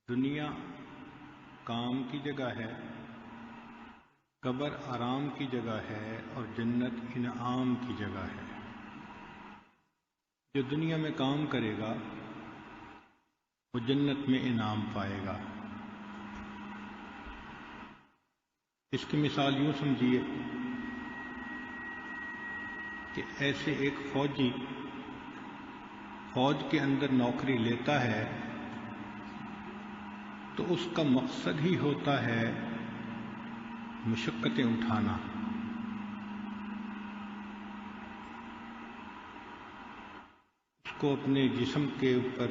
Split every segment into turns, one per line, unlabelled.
دنیا کام کی جگہ ہے، قبر آرام کی جگہ ہے اور جنت انعام کی جگہ ہے۔ جو دنیا میں کام کرے گا وہ جنت میں انعام پائے گا۔ اس کی مثال یوں سمجھیے کہ ایسے ایک فوجی فوج کے اندر نوکری لیتا ہے تو اس کا مقصد ہی ہوتا ہے مشقتیں اٹھانا۔ اس کو اپنے جسم کے اوپر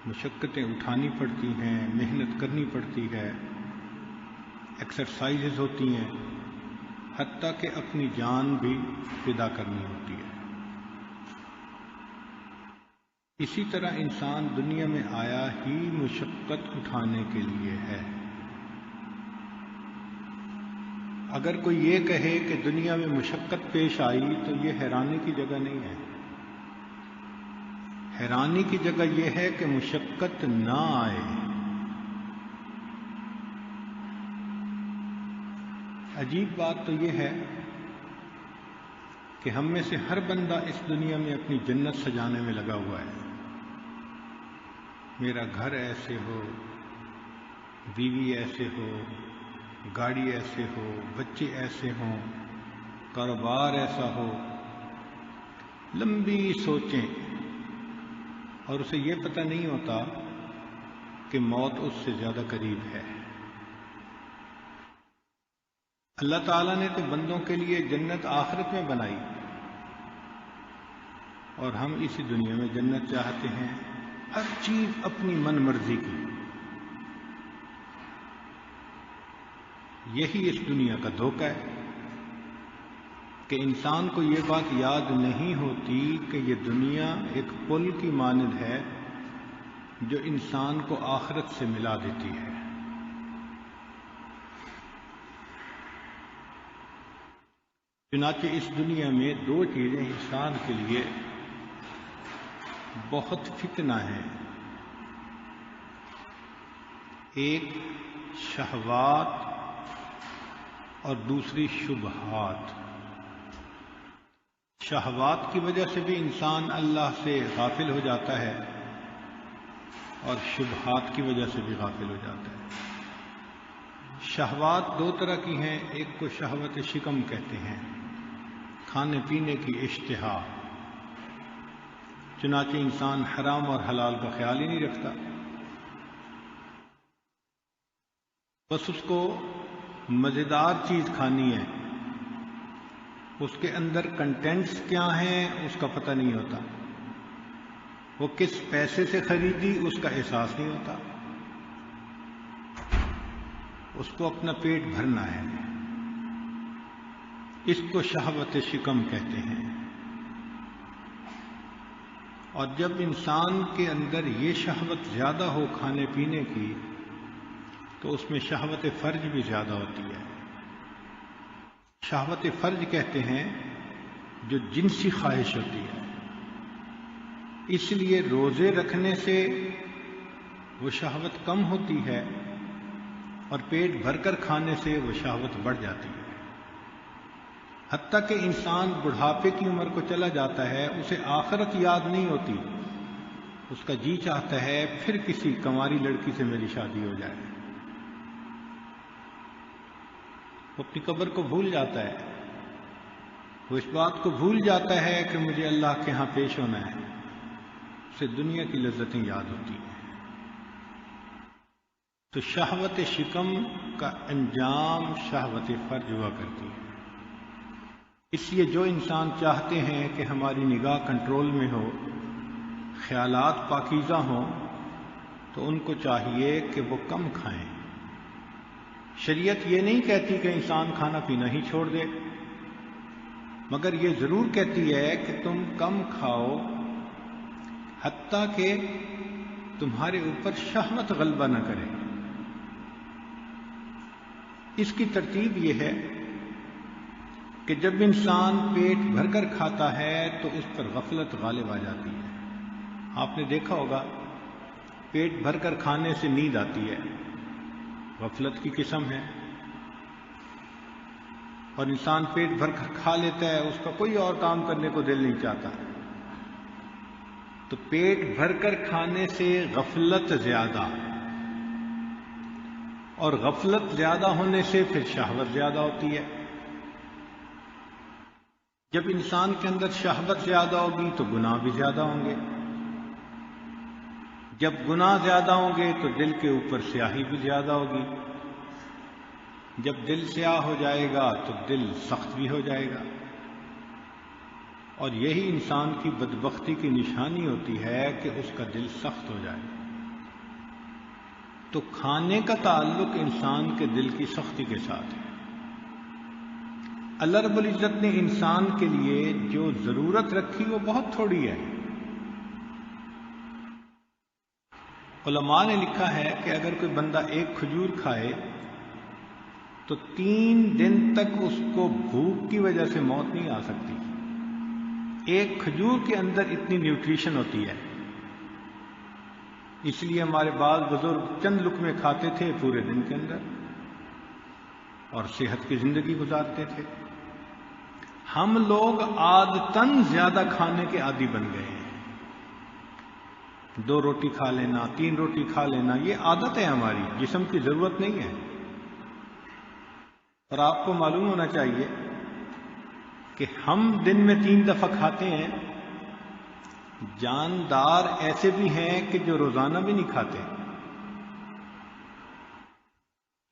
مشقتیں اٹھانی پڑتی ہیں، محنت کرنی پڑتی ہے، ایکسرسائزز ہوتی ہیں، حتیٰ کہ اپنی جان بھی فدا کرنی ہوتی ہے۔ اسی طرح انسان دنیا میں آیا ہی مشقت اٹھانے کے لیے ہے۔ اگر کوئی یہ کہے کہ دنیا میں مشقت پیش آئی تو یہ حیرانی کی جگہ نہیں ہے۔ حیرانی کی جگہ یہ ہے کہ مشقت نہ آئے۔ عجیب بات تو یہ ہے کہ ہم میں سے ہر بندہ اس دنیا میں اپنی جنت سجانے میں لگا ہوا ہے۔ میرا گھر ایسے ہو، بیوی ایسے ہو، گاڑی ایسے ہو، بچے ایسے ہوں، کاروبار ایسا ہو، لمبی سوچیں، اور اسے یہ پتہ نہیں ہوتا کہ موت اس سے زیادہ قریب ہے۔ اللہ تعالیٰ نے تو بندوں کے لیے جنت آخرت میں بنائی، اور ہم اسی دنیا میں جنت چاہتے ہیں، ہر چیز اپنی من مرضی کی۔ یہی اس دنیا کا دھوکہ ہے کہ انسان کو یہ بات یاد نہیں ہوتی کہ یہ دنیا ایک پل کی مانند ہے جو انسان کو آخرت سے ملا دیتی ہے۔ چنانچہ اس دنیا میں دو چیزیں انسان کے لیے بہت فتنہ ہیں، ایک شہوات اور دوسری شبہات۔ شہوات کی وجہ سے بھی انسان اللہ سے غافل ہو جاتا ہے اور شبہات کی وجہ سے بھی غافل ہو جاتا ہے۔ شہوات دو طرح کی ہیں، ایک کو شہوت شکم کہتے ہیں، کھانے پینے کی اشتہا۔ چنانچہ انسان حرام اور حلال کا خیال ہی نہیں رکھتا، بس اس کو مزیدار چیز کھانی ہے، اس کے اندر کنٹینٹس کیا ہیں اس کا پتہ نہیں ہوتا، وہ کس پیسے سے خریدی اس کا احساس نہیں ہوتا، اس کو اپنا پیٹ بھرنا ہے۔ اس کو شہوت شکم کہتے ہیں۔ اور جب انسان کے اندر یہ شہوت زیادہ ہو کھانے پینے کی تو اس میں شہوت فرج بھی زیادہ ہوتی ہے۔ شہوت فرج کہتے ہیں جو جنسی خواہش ہوتی ہے، اس لیے روزے رکھنے سے وہ شہوت کم ہوتی ہے اور پیٹ بھر کر کھانے سے وہ شہوت بڑھ جاتی ہے۔ حتیٰ کہ انسان بڑھاپے کی عمر کو چلا جاتا ہے، اسے آخرت یاد نہیں ہوتی، اس کا جی چاہتا ہے پھر کسی کنواری لڑکی سے میری شادی ہو جائے۔ وہ اپنی قبر کو بھول جاتا ہے، وہ اس بات کو بھول جاتا ہے کہ مجھے اللہ کے ہاں پیش ہونا ہے، اسے دنیا کی لذتیں یاد ہوتی ہیں۔ تو شہوت شکم کا انجام شہوت فرج ہوا کرتی ہے۔ اس لیے جو انسان چاہتے ہیں کہ ہماری نگاہ کنٹرول میں ہو، خیالات پاکیزہ ہوں، تو ان کو چاہیے کہ وہ کم کھائیں۔ شریعت یہ نہیں کہتی کہ انسان کھانا پینا ہی چھوڑ دے، مگر یہ ضرور کہتی ہے کہ تم کم کھاؤ حتیٰ کہ تمہارے اوپر شہوت غلبہ نہ کرے۔ اس کی ترتیب یہ ہے کہ جب انسان پیٹ بھر کر کھاتا ہے تو اس پر غفلت غالب آ جاتی ہے۔ آپ نے دیکھا ہوگا پیٹ بھر کر کھانے سے نیند آتی ہے، غفلت کی قسم ہے، اور انسان پیٹ بھر کر کھا لیتا ہے، اس کا کوئی اور کام کرنے کو دل نہیں چاہتا۔ تو پیٹ بھر کر کھانے سے غفلت زیادہ، اور غفلت زیادہ ہونے سے پھر شہوت زیادہ ہوتی ہے۔ جب انسان کے اندر شہوت زیادہ ہوگی تو گناہ بھی زیادہ ہوں گے، جب گناہ زیادہ ہوں گے تو دل کے اوپر سیاہی بھی زیادہ ہوگی، جب دل سیاہ ہو جائے گا تو دل سخت بھی ہو جائے گا، اور یہی انسان کی بدبختی کی نشانی ہوتی ہے کہ اس کا دل سخت ہو جائے۔ تو کھانے کا تعلق انسان کے دل کی سختی کے ساتھ ہے۔ اللہ رب العزت نے انسان کے لیے جو ضرورت رکھی وہ بہت تھوڑی ہے۔ علماء نے لکھا ہے کہ اگر کوئی بندہ ایک کھجور کھائے تو 3 دن تک اس کو بھوک کی وجہ سے موت نہیں آ سکتی۔ ایک کھجور کے اندر اتنی نیوٹریشن ہوتی ہے، اس لیے ہمارے بعض بزرگ چند لقمے کھاتے تھے پورے دن کے اندر اور صحت کی زندگی گزارتے تھے۔ ہم لوگ عادتاً زیادہ کھانے کے عادی بن گئے ہیں، 2 روٹی کھا لینا، 3 روٹی کھا لینا، یہ عادت ہے ہماری، جسم کی ضرورت نہیں ہے۔ اور آپ کو معلوم ہونا چاہیے کہ ہم دن میں 3 دفعہ کھاتے ہیں، جاندار ایسے بھی ہیں کہ جو روزانہ بھی نہیں کھاتے۔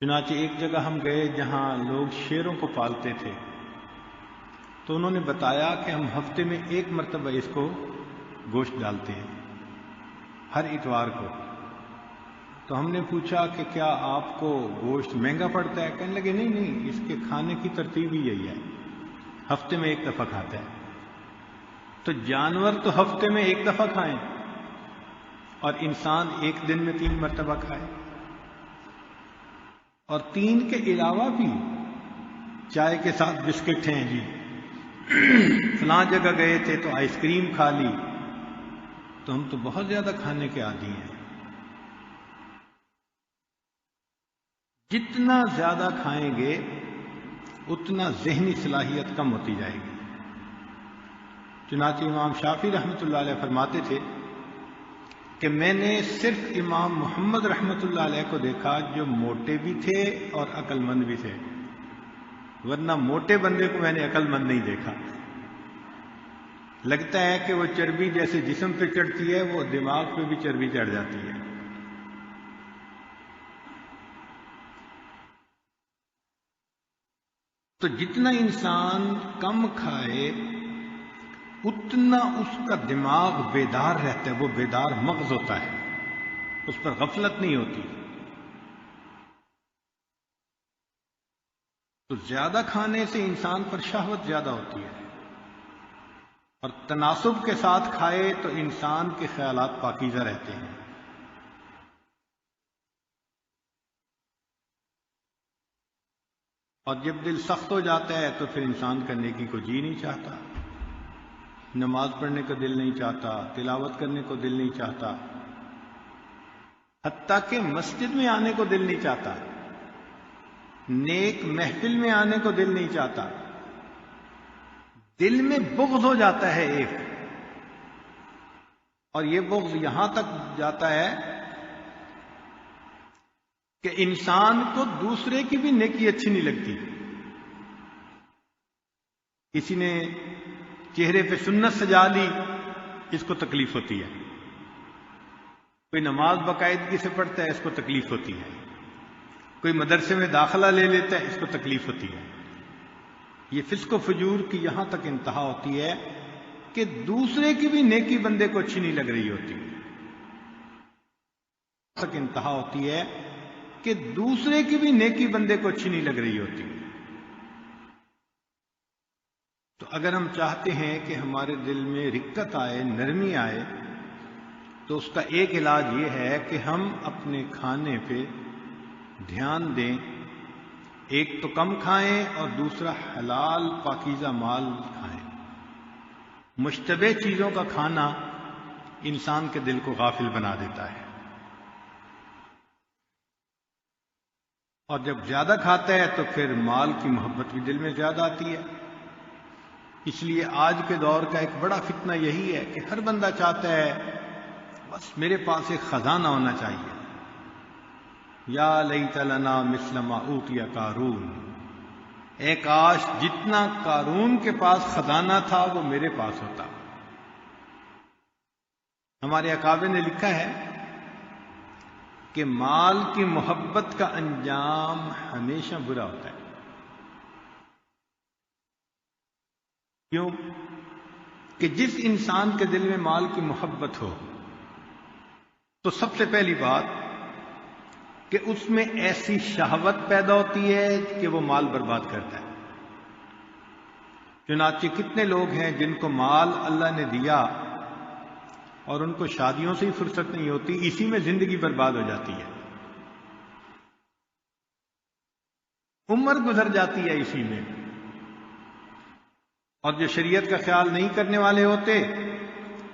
چنانچہ ایک جگہ ہم گئے جہاں لوگ شیروں کو پالتے تھے، تو انہوں نے بتایا کہ ہم ہفتے میں 1 مرتبہ اس کو گوشت ڈالتے ہیں، ہر اتوار کو۔ تو ہم نے پوچھا کہ کیا آپ کو گوشت مہنگا پڑتا ہے؟ کہنے لگے نہیں، اس کے کھانے کی ترتیب ہی یہی ہے، ہفتے میں 1 دفعہ کھاتا ہے۔ تو جانور تو ہفتے میں 1 دفعہ کھائیں اور انسان ایک دن میں 3 مرتبہ کھائے، اور 3 کے علاوہ بھی چائے کے ساتھ بسکٹ ہیں جی، فلاں جگہ گئے تھے تو آئس کریم کھا لی، تو ہم تو بہت زیادہ کھانے کے عادی ہیں۔ جتنا زیادہ کھائیں گے اتنا ذہنی صلاحیت کم ہوتی جائے گی۔ چنانچہ امام شافعی رحمۃ اللہ علیہ فرماتے تھے کہ میں نے صرف امام محمد رحمۃ اللہ علیہ کو دیکھا جو موٹے بھی تھے اور عقل مند بھی تھے، ورنہ موٹے بندے کو میں نے عقل مند نہیں دیکھا۔ لگتا ہے کہ وہ چربی جیسے جسم پہ چڑھتی ہے وہ دماغ پہ بھی چربی چڑھ جاتی ہے۔ تو جتنا انسان کم کھائے اتنا اس کا دماغ بیدار رہتا ہے، وہ بیدار مغز ہوتا ہے، اس پر غفلت نہیں ہوتی۔ تو زیادہ کھانے سے انسان پر شہوت زیادہ ہوتی ہے، اور تناسب کے ساتھ کھائے تو انسان کے خیالات پاکیزہ رہتے ہیں۔ اور جب دل سخت ہو جاتا ہے تو پھر انسان کا نیکی کو جی نہیں چاہتا، نماز پڑھنے کو دل نہیں چاہتا، تلاوت کرنے کو دل نہیں چاہتا، حتیٰ کہ مسجد میں آنے کو دل نہیں چاہتا، نیک محفل میں آنے کو دل نہیں چاہتا، دل میں بغض ہو جاتا ہے ایک، اور یہ بغض یہاں تک جاتا ہے کہ انسان کو دوسرے کی بھی نیکی اچھی نہیں لگتی۔ کسی نے چہرے پہ سنت سجا لی، اس کو تکلیف ہوتی ہے، کوئی نماز باقاعدگی سے پڑھتا ہے، اس کو تکلیف ہوتی ہے، کوئی مدرسے میں داخلہ لے لیتا ہے، اس کو تکلیف ہوتی ہے۔ یہ فسق و فجور کی یہاں تک انتہا ہوتی ہے کہ دوسرے کی بھی نیکی بندے کو اچھی نہیں لگ رہی ہوتی، تک انتہا ہوتی ہے کہ دوسرے کی بھی نیکی بندے کو اچھی نہیں لگ رہی ہوتی۔ تو اگر ہم چاہتے ہیں کہ ہمارے دل میں رقت آئے، نرمی آئے، تو اس کا ایک علاج یہ ہے کہ ہم اپنے کھانے پہ دھیان دیں، ایک تو کم کھائیں اور دوسرا حلال پاکیزہ مال کھائیں۔ مشتبہ چیزوں کا کھانا انسان کے دل کو غافل بنا دیتا ہے۔ اور جب زیادہ کھاتا ہے تو پھر مال کی محبت بھی دل میں زیادہ آتی ہے۔ اس لیے آج کے دور کا ایک بڑا فتنہ یہی ہے کہ ہر بندہ چاہتا ہے بس میرے پاس ایک خزانہ ہونا چاہیے۔ یا لیت لنا مثل ما اوتی قارون، اے کاش جتنا قارون کے پاس خزانہ تھا وہ میرے پاس ہوتا۔ ہمارے اکابر نے لکھا ہے کہ مال کی محبت کا انجام ہمیشہ برا ہوتا ہے۔ کیوں؟ کہ جس انسان کے دل میں مال کی محبت ہو تو سب سے پہلی بات کہ اس میں ایسی شہوت پیدا ہوتی ہے کہ وہ مال برباد کرتا ہے۔ چنانچہ کتنے لوگ ہیں جن کو مال اللہ نے دیا اور ان کو شادیوں سے ہی فرصت نہیں ہوتی، اسی میں زندگی برباد ہو جاتی ہے، عمر گزر جاتی ہے اسی میں، اور جو شریعت کا خیال نہیں کرنے والے ہوتے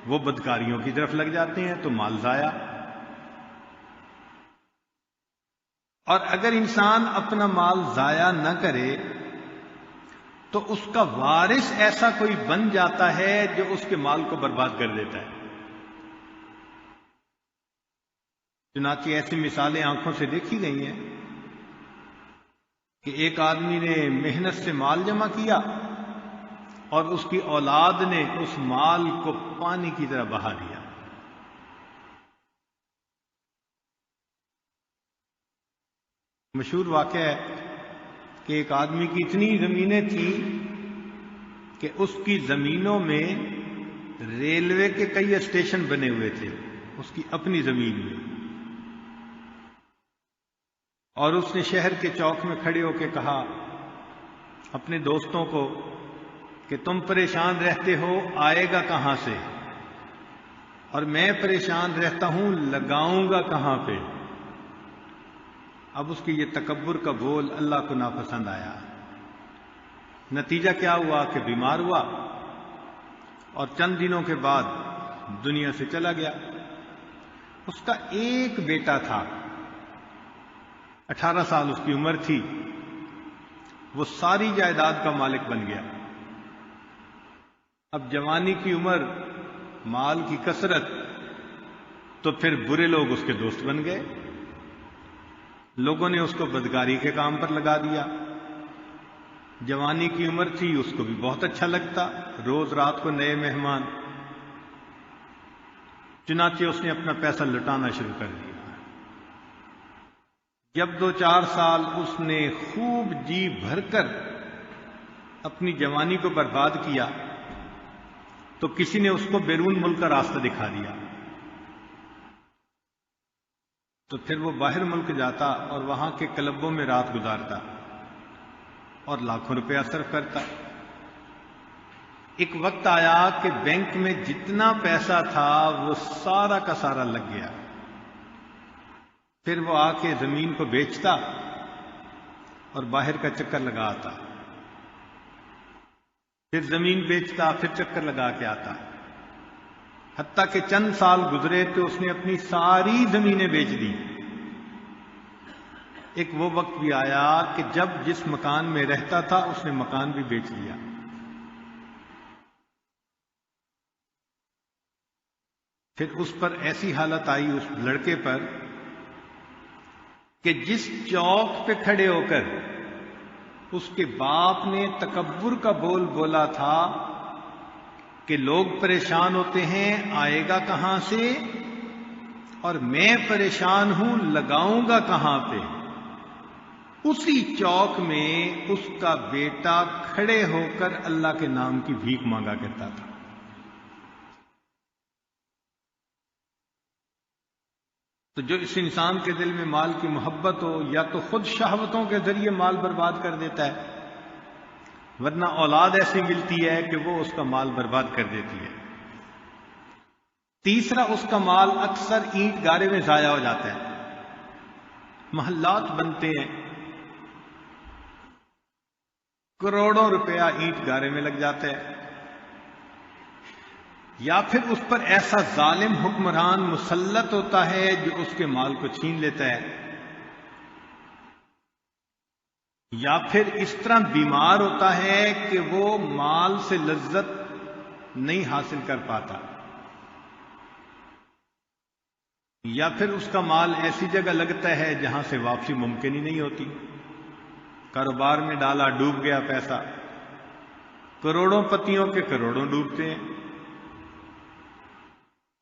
وہ بدکاریوں کی طرف لگ جاتے ہیں تو مال ضائع۔ اور اگر انسان اپنا مال ضائع نہ کرے تو اس کا وارث ایسا کوئی بن جاتا ہے جو اس کے مال کو برباد کر دیتا ہے۔ چنانچہ ایسی مثالیں آنکھوں سے دیکھی گئی ہیں کہ ایک آدمی نے محنت سے مال جمع کیا اور اس کی اولاد نے اس مال کو پانی کی طرح بہا دیا۔ مشہور واقعہ ہے کہ ایک آدمی کی اتنی زمینیں تھیں کہ اس کی زمینوں میں ریلوے کے کئی اسٹیشن بنے ہوئے تھے، اس کی اپنی زمین میں، اور اس نے شہر کے چوک میں کھڑے ہو کے کہا اپنے دوستوں کو کہ تم پریشان رہتے ہو آئے گا کہاں سے، اور میں پریشان رہتا ہوں لگاؤں گا کہاں پہ۔ اب اس کی یہ تکبر کا بول اللہ کو ناپسند آیا۔ نتیجہ کیا ہوا کہ بیمار ہوا اور چند دنوں کے بعد دنیا سے چلا گیا۔ اس کا ایک بیٹا تھا، 18 سال اس کی عمر تھی، وہ ساری جائیداد کا مالک بن گیا۔ اب جوانی کی عمر، مال کی کثرت، تو پھر برے لوگ اس کے دوست بن گئے، لوگوں نے اس کو بدکاری کے کام پر لگا دیا۔ جوانی کی عمر تھی، اس کو بھی بہت اچھا لگتا، روز رات کو نئے مہمان، چنانچہ اس نے اپنا پیسہ لٹانا شروع کر دیا۔ جب 2-4 سال اس نے خوب جی بھر کر اپنی جوانی کو برباد کیا تو کسی نے اس کو بیرون ملک کا راستہ دکھا دیا، تو پھر وہ باہر ملک جاتا اور وہاں کے کلبوں میں رات گزارتا اور لاکھوں روپیہ صرف کرتا۔ ایک وقت آیا کہ بینک میں جتنا پیسہ تھا وہ سارا کا سارا لگ گیا۔ پھر وہ آ کے زمین کو بیچتا اور باہر کا چکر لگا آتا، پھر زمین بیچتا، پھر چکر لگا کے آتا، حتیٰ کہ چند سال گزرے تو اس نے اپنی ساری زمینیں بیچ دی۔ ایک وہ وقت بھی آیا کہ جب جس مکان میں رہتا تھا اس نے مکان بھی بیچ دیا۔ پھر اس پر ایسی حالت آئی اس لڑکے پر کہ جس چوک پہ کھڑے ہو کر اس کے باپ نے تکبر کا بول بولا تھا کہ لوگ پریشان ہوتے ہیں آئے گا کہاں سے، اور میں پریشان ہوں لگاؤں گا کہاں پہ، اسی چوک میں اس کا بیٹا کھڑے ہو کر اللہ کے نام کی بھیک مانگا کرتا تھا۔ تو جو اس انسان کے دل میں مال کی محبت ہو، یا تو خود شہوتوں کے ذریعے مال برباد کر دیتا ہے، ورنہ اولاد ایسی ملتی ہے کہ وہ اس کا مال برباد کر دیتی ہے۔ تیسرا، اس کا مال اکثر اینٹ گارے میں ضائع ہو جاتا ہے، محلات بنتے ہیں، کروڑوں روپیہ اینٹ گارے میں لگ جاتا ہے، یا پھر اس پر ایسا ظالم حکمران مسلط ہوتا ہے جو اس کے مال کو چھین لیتا ہے۔ یا پھر اس طرح بیمار ہوتا ہے کہ وہ مال سے لذت نہیں حاصل کر پاتا، یا پھر اس کا مال ایسی جگہ لگتا ہے جہاں سے واپسی ممکن ہی نہیں ہوتی، کاروبار میں ڈالا ڈوب گیا پیسہ، کروڑوں پتیوں کے کروڑوں ڈوبتے ہیں۔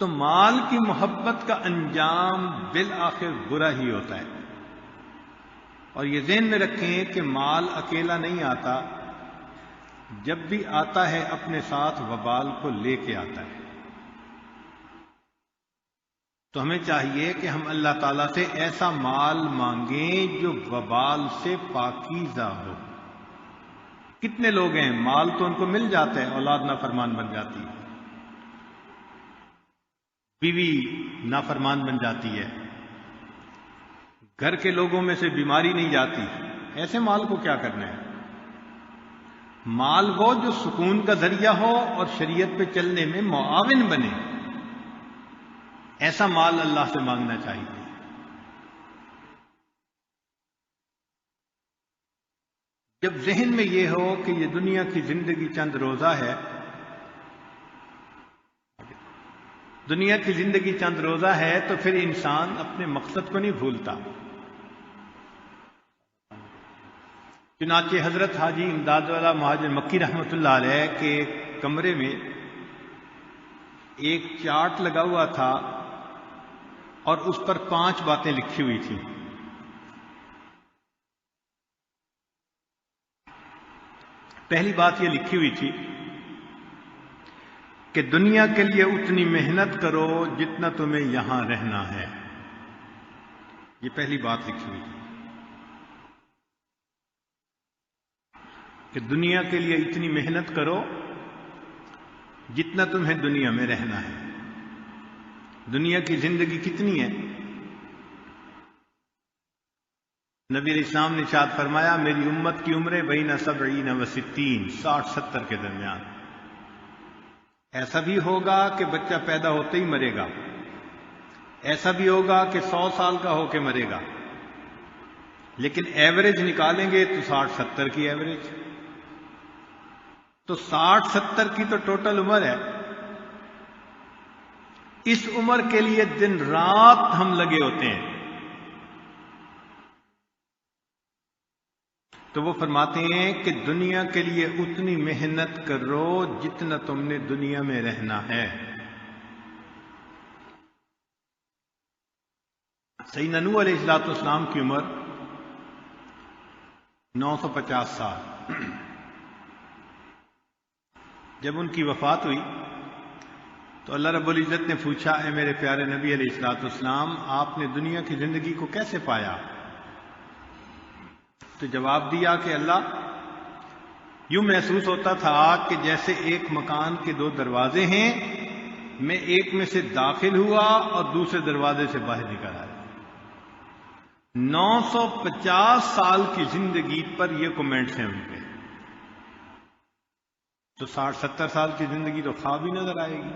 تو مال کی محبت کا انجام بالآخر برا ہی ہوتا ہے۔ اور یہ ذہن میں رکھیں کہ مال اکیلا نہیں آتا، جب بھی آتا ہے اپنے ساتھ وبال کو لے کے آتا ہے۔ تو ہمیں چاہیے کہ ہم اللہ تعالیٰ سے ایسا مال مانگیں جو وبال سے پاکیزہ ہو۔ کتنے لوگ ہیں مال تو ان کو مل جاتا ہے، اولاد نافرمان بن جاتی ہے، بیوی نافرمان بن جاتی ہے، گھر کے لوگوں میں سے بیماری نہیں جاتی، ایسے مال کو کیا کرنا ہے؟ مال وہ جو سکون کا ذریعہ ہو اور شریعت پہ چلنے میں معاون بنے، ایسا مال اللہ سے مانگنا چاہیے۔ جب ذہن میں یہ ہو کہ یہ دنیا کی زندگی چند روزہ ہے، دنیا کی زندگی چند روزہ ہے، تو پھر انسان اپنے مقصد کو نہیں بھولتا۔ چنانچہ حضرت حاجی امداد والا مہاجر مکی رحمۃ اللہ علیہ کے کمرے میں ایک چارٹ لگا ہوا تھا اور اس پر 5 باتیں لکھی ہوئی تھیں۔ پہلی بات یہ لکھی ہوئی تھی کہ دنیا کے لیے اتنی محنت کرو جتنا تمہیں یہاں رہنا ہے۔ یہ پہلی بات لکھی ہوئی تھی کہ دنیا کے لیے اتنی محنت کرو جتنا تمہیں دنیا میں رہنا ہے۔ دنیا کی زندگی کتنی ہے؟ نبی علیہ السلام نے ارشاد فرمایا میری امت کی عمریں بین 70 و 60، 60-70 کے درمیان۔ ایسا بھی ہوگا کہ بچہ پیدا ہوتے ہی مرے گا، ایسا بھی ہوگا کہ 100 سال کا ہو کے مرے گا، لیکن ایوریج نکالیں گے تو 60-70 کی ایوریج، تو 60-70 کی تو ٹوٹل عمر ہے۔ اس عمر کے لیے دن رات ہم لگے ہوتے ہیں۔ تو وہ فرماتے ہیں کہ دنیا کے لیے اتنی محنت کرو جتنا تم نے دنیا میں رہنا ہے۔ سیدنا نوح علیہ السلام کی عمر 950 سال۔ جب ان کی وفات ہوئی تو اللہ رب العزت نے پوچھا اے میرے پیارے نبی علیہ السلام آپ نے دنیا کی زندگی کو کیسے پایا؟ تو جواب دیا کہ اللہ یوں محسوس ہوتا تھا کہ جیسے ایک مکان کے 2 دروازے ہیں، میں ایک میں سے داخل ہوا اور دوسرے دروازے سے باہر نکل آیا۔ 950 سال کی زندگی پر یہ کومنٹس ہیں ان کے، تو 60-70 سال کی زندگی تو خواب ہی نظر آئے گی۔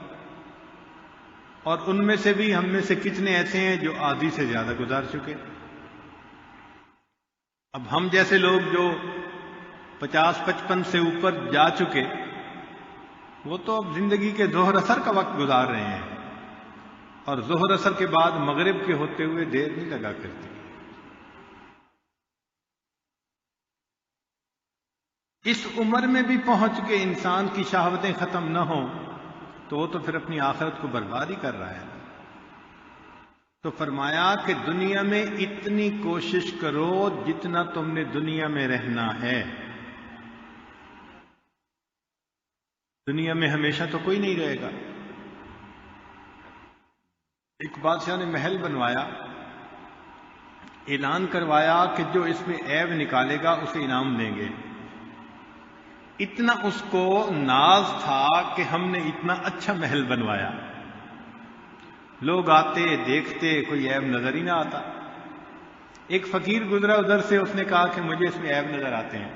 اور ان میں سے بھی ہم میں سے کتنے ایسے ہیں جو آدھی سے زیادہ گزار چکے۔ اب ہم جیسے لوگ جو 50-55 سے اوپر جا چکے، وہ تو اب زندگی کے ظہر اثر کا وقت گزار رہے ہیں، اور ظہر اثر کے بعد مغرب کے ہوتے ہوئے دیر نہیں لگا کرتی۔ اس عمر میں بھی پہنچ کے انسان کی شہوتیں ختم نہ ہوں تو وہ تو پھر اپنی آخرت کو برباد ہی کر رہا ہے۔ تو فرمایا کہ دنیا میں اتنی کوشش کرو جتنا تم نے دنیا میں رہنا ہے۔ دنیا میں ہمیشہ تو کوئی نہیں رہے گا۔ ایک بادشاہ نے محل بنوایا، اعلان کروایا کہ جو اس میں عیب نکالے گا اسے انعام دیں گے۔ اتنا اس کو ناز تھا کہ ہم نے اتنا اچھا محل بنوایا، لوگ آتے دیکھتے کوئی عیب نظر ہی نہ آتا۔ ایک فقیر گزرا ادھر سے، اس نے کہا کہ مجھے اس میں عیب نظر آتے ہیں۔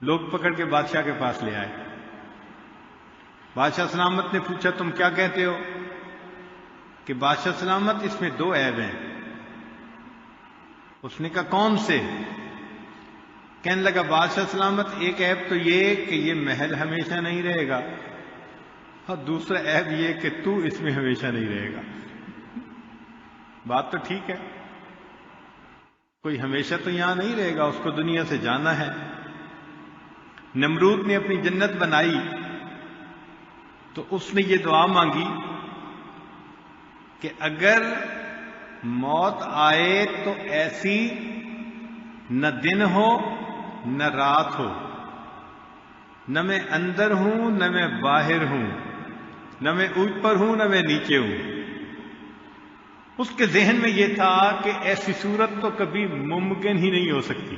لوگ پکڑ کے بادشاہ کے پاس لے آئے۔ بادشاہ سلامت نے پوچھا تم کیا کہتے ہو؟ کہ بادشاہ سلامت اس میں 2 عیب ہیں۔ اس نے کہا کون سے؟ کہنے لگا بادشاہ سلامت، ایک عیب تو یہ کہ یہ محل ہمیشہ نہیں رہے گا، اور دوسرا عیب یہ کہ تو اس میں ہمیشہ نہیں رہے گا۔ بات تو ٹھیک ہے، کوئی ہمیشہ تو یہاں نہیں رہے گا، اس کو دنیا سے جانا ہے۔ نمرود نے اپنی جنت بنائی تو اس نے یہ دعا مانگی کہ اگر موت آئے تو ایسی نہ دن ہو نہ رات ہو، نہ میں اندر ہوں نہ میں باہر ہوں، نہ میں اوپر ہوں نہ میں نیچے ہوں۔ اس کے ذہن میں یہ تھا کہ ایسی صورت تو کبھی ممکن ہی نہیں ہو سکتی۔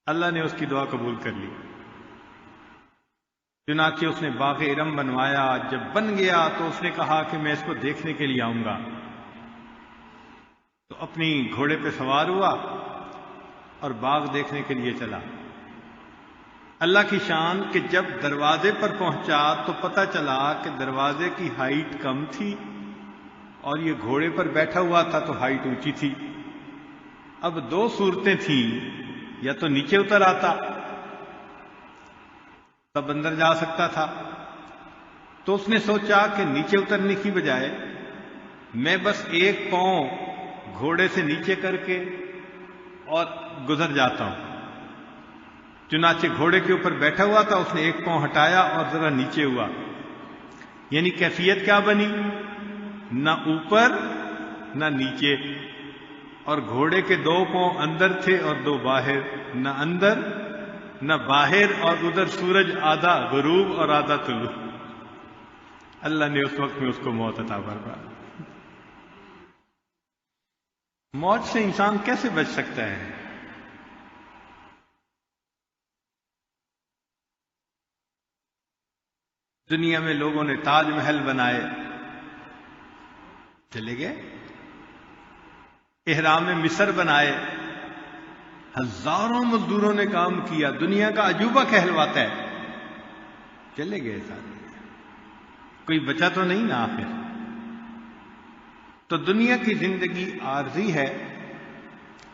اللہ نے اس کی دعا قبول کر لی، چنانچہ اس نے باغ ارم بنوایا۔ جب بن گیا تو اس نے کہا کہ میں اس کو دیکھنے کے لیے آؤں گا، تو اپنی گھوڑے پہ سوار ہوا اور باغ دیکھنے کے لیے چلا۔ اللہ کی شان کہ جب دروازے پر پہنچا تو پتہ چلا کہ دروازے کی ہائٹ کم تھی اور یہ گھوڑے پر بیٹھا ہوا تھا تو ہائٹ اونچی تھی۔ اب دو صورتیں تھیں، یا تو نیچے اتر آتا تب اندر جا سکتا تھا، تو اس نے سوچا کہ نیچے اترنے کی بجائے میں بس ایک پاؤں گھوڑے سے نیچے کر کے اور گزر جاتا ہوں۔ چنانچہ گھوڑے کے اوپر بیٹھا ہوا تھا، اس نے ایک پاؤں ہٹایا اور ذرا نیچے ہوا، یعنی کیفیت کیا بنی؟ نہ اوپر نہ نیچے، اور گھوڑے کے دو پاؤں اندر تھے اور دو باہر، نہ اندر نہ باہر، اور ادھر سورج آدھا غروب اور آدھا طلوع۔ اللہ نے اس وقت میں اس کو موت عطا فرما۔ موت سے انسان کیسے بچ سکتا ہے؟ دنیا میں لوگوں نے تاج محل بنائے، چلے گئے، احرام مصر بنائے، ہزاروں مزدوروں نے کام کیا، دنیا کا عجوبہ کہلواتا ہے، چلے گئے سارے، کوئی بچا تو نہیں نا آخر۔ تو دنیا کی زندگی عارضی ہے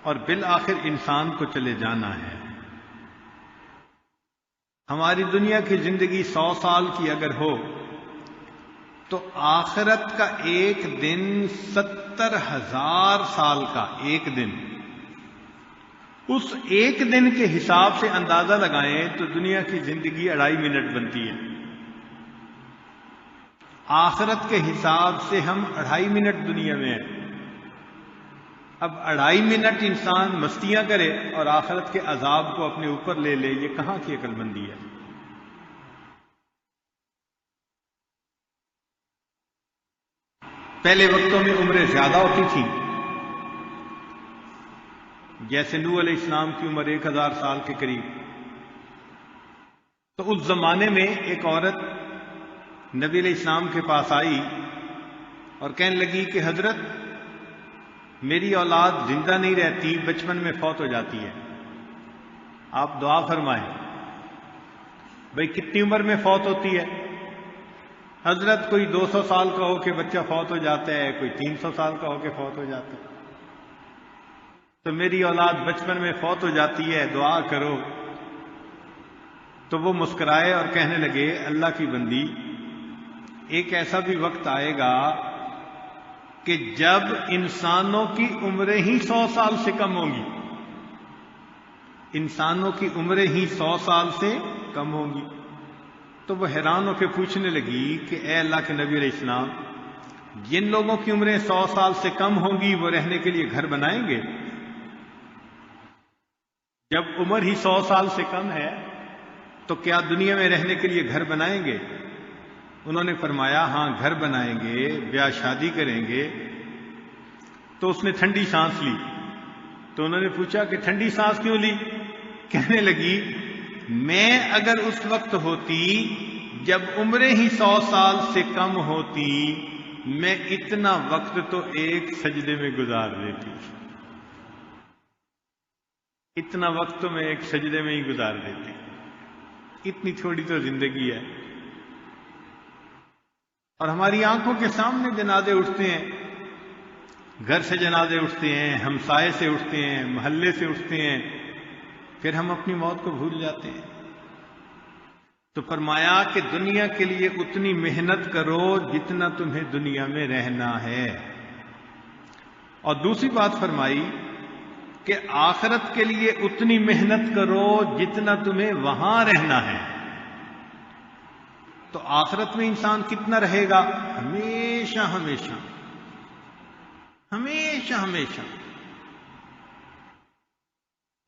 اور بالآخر انسان کو چلے جانا ہے۔ ہماری دنیا کی زندگی 100 سال کی اگر ہو تو آخرت کا ایک دن 70,000 سال کا ایک دن، اس ایک دن کے حساب سے اندازہ لگائیں تو دنیا کی زندگی 2.5 منٹ بنتی ہے۔ آخرت کے حساب سے ہم 2.5 منٹ دنیا میں ہیں۔ اب 2.5 منٹ انسان مستیاں کرے اور آخرت کے عذاب کو اپنے اوپر لے لے، یہ کہاں کی عقل مندی ہے؟ پہلے وقتوں میں عمریں زیادہ ہوتی تھیں، جیسے نوح علیہ السلام کی عمر 1000 سال کے قریب۔ تو اس زمانے میں ایک عورت نبی علیہ السلام کے پاس آئی اور کہنے لگی کہ حضرت میری اولاد زندہ نہیں رہتی، بچپن میں فوت ہو جاتی ہے، آپ دعا فرمائیں۔ بھئی کتنی عمر میں فوت ہوتی ہے؟ حضرت کوئی 200 سال کا ہو کے بچہ فوت ہو جاتا ہے، کوئی 300 سال کا ہو کے فوت ہو جاتا ہے، تو میری اولاد بچپن میں فوت ہو جاتی ہے، دعا کرو۔ تو وہ مسکرائے اور کہنے لگے اللہ کی بندی، ایک ایسا بھی وقت آئے گا کہ جب انسانوں کی عمریں ہی 100 سال سے کم ہوں گی، انسانوں کی عمریں ہی 100 سال سے کم ہوں گی۔ تو وہ حیران ہو کے پوچھنے لگی کہ اے اللہ کے نبی علیہ السلام، جن لوگوں کی عمریں 100 سال سے کم ہوں گی وہ رہنے کے لیے گھر بنائیں گے؟ جب عمر ہی 100 سال سے کم ہے تو کیا دنیا میں رہنے کے لیے گھر بنائیں گے؟ انہوں نے فرمایا ہاں گھر بنائیں گے، بیاہ شادی کریں گے۔ تو اس نے ٹھنڈی سانس لی۔ تو انہوں نے پوچھا کہ ٹھنڈی سانس کیوں لی؟ کہنے لگی میں اگر اس وقت ہوتی جب عمریں ہی 100 سال سے کم ہوتی، میں اتنا وقت تو ایک سجدے میں گزار دیتی، اتنا وقت تو میں ایک سجدے میں ہی گزار دیتی۔ اتنی تھوڑی تو زندگی ہے، اور ہماری آنکھوں کے سامنے جنازے اٹھتے ہیں، گھر سے جنازے اٹھتے ہیں، ہمسائے سے اٹھتے ہیں، محلے سے اٹھتے ہیں، پھر ہم اپنی موت کو بھول جاتے ہیں۔ تو فرمایا کہ دنیا کے لیے اتنی محنت کرو جتنا تمہیں دنیا میں رہنا ہے، اور دوسری بات فرمائی کہ آخرت کے لیے اتنی محنت کرو جتنا تمہیں وہاں رہنا ہے۔ تو آخرت میں انسان کتنا رہے گا؟ ہمیشہ ہمیشہ ہمیشہ ہمیشہ۔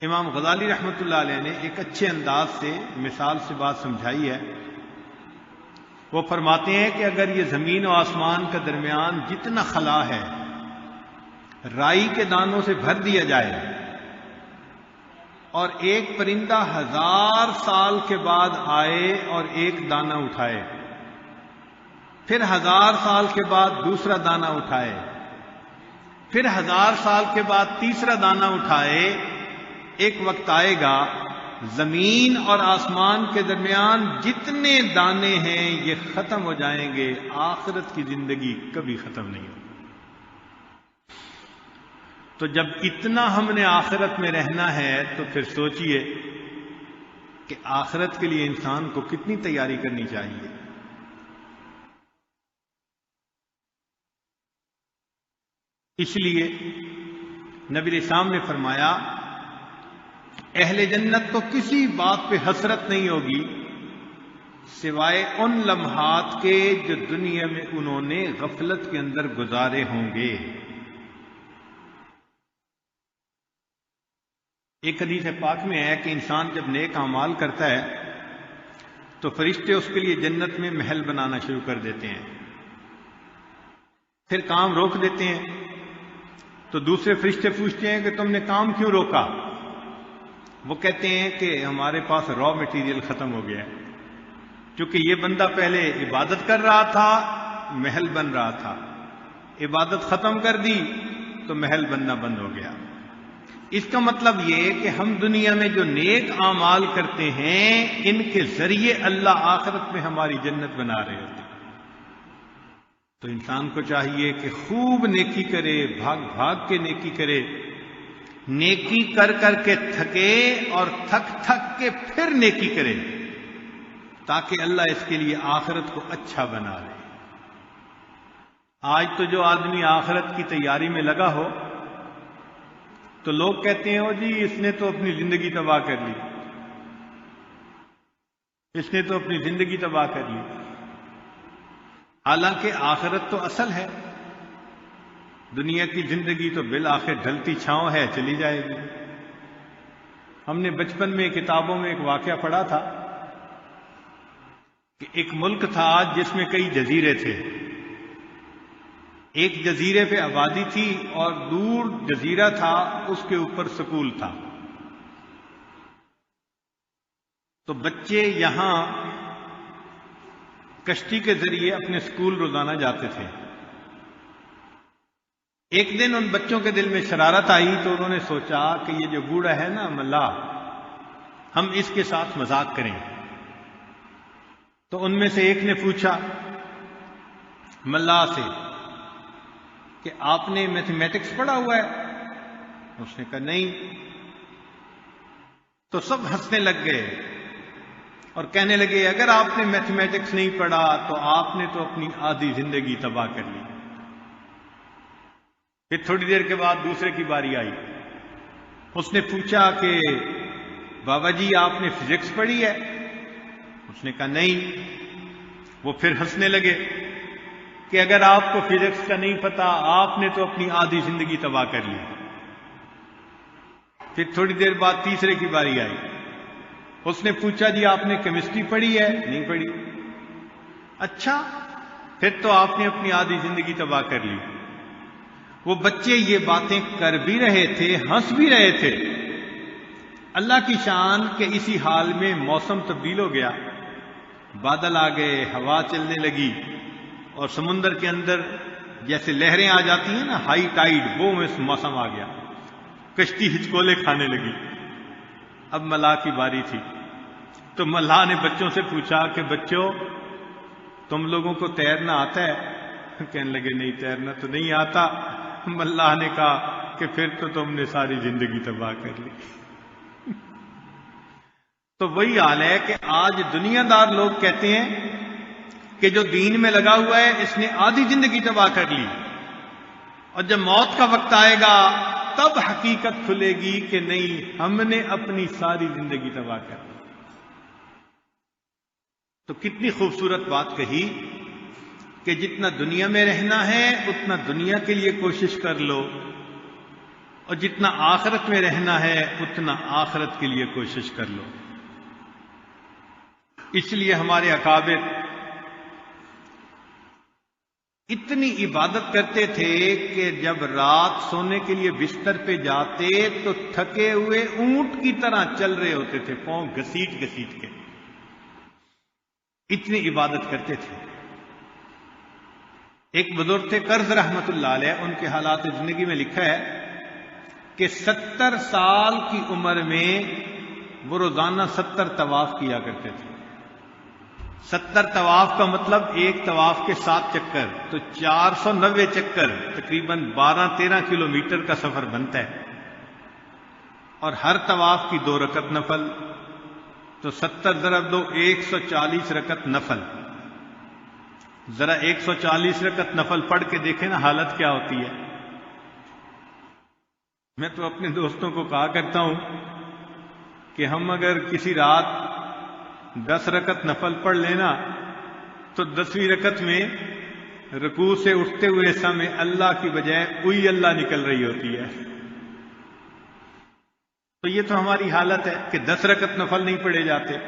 امام غزالی رحمۃ اللہ علیہ نے ایک اچھے انداز سے مثال سے بات سمجھائی ہے۔ وہ فرماتے ہیں کہ اگر یہ زمین و آسمان کا درمیان جتنا خلا ہے رائی کے دانوں سے بھر دیا جائے، اور ایک پرندہ 1000 سال کے بعد آئے اور ایک دانہ اٹھائے، پھر 1000 سال کے بعد دوسرا دانہ اٹھائے، پھر 1000 سال کے بعد تیسرا دانہ اٹھائے، ایک وقت آئے گا زمین اور آسمان کے درمیان جتنے دانے ہیں یہ ختم ہو جائیں گے، آخرت کی زندگی کبھی ختم نہیں ہوگی۔ تو جب اتنا ہم نے آخرت میں رہنا ہے تو پھر سوچئے کہ آخرت کے لیے انسان کو کتنی تیاری کرنی چاہیے۔ اس لیے نبی اسلام نے فرمایا اہل جنت کو کسی بات پہ حسرت نہیں ہوگی سوائے ان لمحات کے جو دنیا میں انہوں نے غفلت کے اندر گزارے ہوں گے۔ ایک حدیث پاک میں ہے کہ انسان جب نیک اعمال کرتا ہے تو فرشتے اس کے لیے جنت میں محل بنانا شروع کر دیتے ہیں، پھر کام روک دیتے ہیں۔ تو دوسرے فرشتے پوچھتے ہیں کہ تم نے کام کیوں روکا؟ وہ کہتے ہیں کہ ہمارے پاس را مٹیریل ختم ہو گیا ہے، کیونکہ یہ بندہ پہلے عبادت کر رہا تھا، محل بن رہا تھا، عبادت ختم کر دی تو محل بننا بند ہو گیا۔ اس کا مطلب یہ کہ ہم دنیا میں جو نیک اعمال کرتے ہیں ان کے ذریعے اللہ آخرت میں ہماری جنت بنا رہے ہوتے ہیں۔ تو انسان کو چاہیے کہ خوب نیکی کرے، بھاگ بھاگ کے نیکی کرے، نیکی کر کر کے تھکے اور تھک تھک کے پھر نیکی کرے، تاکہ اللہ اس کے لیے آخرت کو اچھا بنا لے۔ آج تو جو آدمی آخرت کی تیاری میں لگا ہو تو لوگ کہتے ہیں او جی اس نے تو اپنی زندگی تباہ کر لی، اس نے تو اپنی زندگی تباہ کر لی، حالانکہ آخرت تو اصل ہے۔ دنیا کی زندگی تو بالآخر ڈھلتی چھاؤں ہے، چلی جائے گی۔ ہم نے بچپن میں کتابوں میں ایک واقعہ پڑھا تھا کہ ایک ملک تھا جس میں کئی جزیرے تھے، ایک جزیرے پہ آبادی تھی اور دور جزیرہ تھا اس کے اوپر سکول تھا۔ تو بچے یہاں کشتی کے ذریعے اپنے سکول روزانہ جاتے تھے۔ ایک دن ان بچوں کے دل میں شرارت آئی تو انہوں نے سوچا کہ یہ جو بوڑھا ہے نا ملاح، ہم اس کے ساتھ مذاق کریں۔ تو ان میں سے ایک نے پوچھا ملاح سے کہ آپ نے میتھمیٹکس پڑھا ہوا ہے؟ اس نے کہا نہیں۔ تو سب ہنسنے لگ گئے اور کہنے لگے اگر آپ نے میتھمیٹکس نہیں پڑھا تو آپ نے تو اپنی آدھی زندگی تباہ کر لی۔ پھر تھوڑی دیر کے بعد دوسرے کی باری آئی، اس نے پوچھا کہ بابا جی آپ نے فزکس پڑھی ہے؟ اس نے کہا نہیں۔ وہ پھر ہنسنے لگے کہ اگر آپ کو فزکس کا نہیں پتا آپ نے تو اپنی آدھی زندگی تباہ کر لی۔ پھر تھوڑی دیر بعد تیسرے کی باری آئی، اس نے پوچھا جی آپ نے کیمسٹری پڑھی ہے؟ نہیں پڑھی۔ اچھا، پھر تو آپ نے اپنی آدھی زندگی تباہ کر لی۔ وہ بچے یہ باتیں کر بھی رہے تھے، ہنس بھی رہے تھے۔ اللہ کی شان کہ اسی حال میں موسم تبدیل ہو گیا، بادل آ گئے، ہوا چلنے لگی اور سمندر کے اندر جیسے لہریں آ جاتی ہیں نا، ہائی ٹائیڈ، وہ موسم آ گیا، کشتی ہچکولے کھانے لگی۔ اب ملاح کی باری تھی تو ملاح نے بچوں سے پوچھا کہ بچوں تم لوگوں کو تیرنا آتا ہے؟ کہنے لگے نہیں تیرنا تو نہیں آتا۔ ملاح نے کہا کہ پھر تو تم نے ساری زندگی تباہ کر لی۔ تو وہی حال ہے کہ آج دنیا دار لوگ کہتے ہیں کہ جو دین میں لگا ہوا ہے اس نے آدھی زندگی تباہ کر لی، اور جب موت کا وقت آئے گا تب حقیقت کھلے گی کہ نہیں، ہم نے اپنی ساری زندگی تباہ کر لی۔ تو کتنی خوبصورت بات کہی کہ جتنا دنیا میں رہنا ہے اتنا دنیا کے لیے کوشش کر لو، اور جتنا آخرت میں رہنا ہے اتنا آخرت کے لیے کوشش کر لو۔ اس لیے ہمارے اکابر اتنی عبادت کرتے تھے کہ جب رات سونے کے لیے بستر پہ جاتے تو تھکے ہوئے اونٹ کی طرح چل رہے ہوتے تھے، پاؤں گھسیٹ گھسیٹ کے، اتنی عبادت کرتے تھے۔ ایک بزرگ تھے قرض رحمت اللہ علیہ، ان کے حالات زندگی میں لکھا ہے کہ 70 سال کی عمر میں وہ روزانہ 70 طواف کیا کرتے تھے۔ 70 طواف کا مطلب ایک طواف کے 7 چکر، تو 490 چکر، تقریباً 12-13 کلومیٹر کا سفر بنتا ہے، اور ہر طواف کی 2 رکعت نفل، تو 70 ضرب 2 140 رکعت نفل۔ ذرا 140 رکعت نفل پڑھ کے دیکھیں نا حالت کیا ہوتی ہے۔ میں تو اپنے دوستوں کو کہا کرتا ہوں کہ ہم اگر کسی رات 10 رکعت نفل پڑھ لینا تو 10ویں رکعت میں رکوع سے اٹھتے ہوئے سمے اللہ کی بجائے اوئی اللہ نکل رہی ہوتی ہے۔ تو یہ تو ہماری حالت ہے کہ 10 رکعت نفل نہیں پڑھے جاتے۔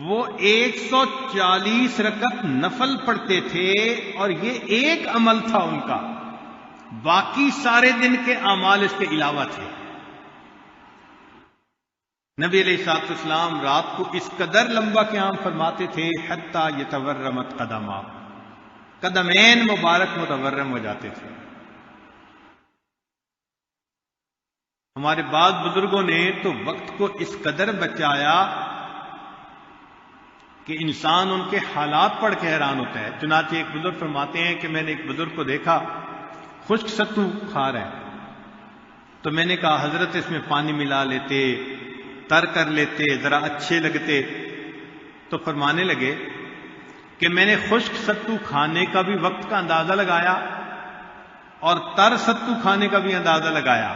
وہ 140 رکعت نفل پڑھتے تھے، اور یہ ایک عمل تھا ان کا، باقی سارے دن کے اعمال اس کے علاوہ تھے۔ نبی علیہ الصلوۃ والسلام رات کو اس قدر لمبا قیام فرماتے تھے حتیٰ یتورمت قدما، قدمین مبارک متورم ہو جاتے تھے۔ ہمارے بعض بزرگوں نے تو وقت کو اس قدر بچایا کہ انسان ان کے حالات پڑھ کے حیران ہوتا ہے۔ چنانچہ ایک بزرگ فرماتے ہیں کہ میں نے ایک بزرگ کو دیکھا خشک ستو کھا رہا ہے، تو میں نے کہا حضرت اس میں پانی ملا لیتے، تر کر لیتے، ذرا اچھے لگتے۔ تو فرمانے لگے کہ میں نے خشک ستو کھانے کا بھی وقت کا اندازہ لگایا اور تر ستو کھانے کا بھی اندازہ لگایا۔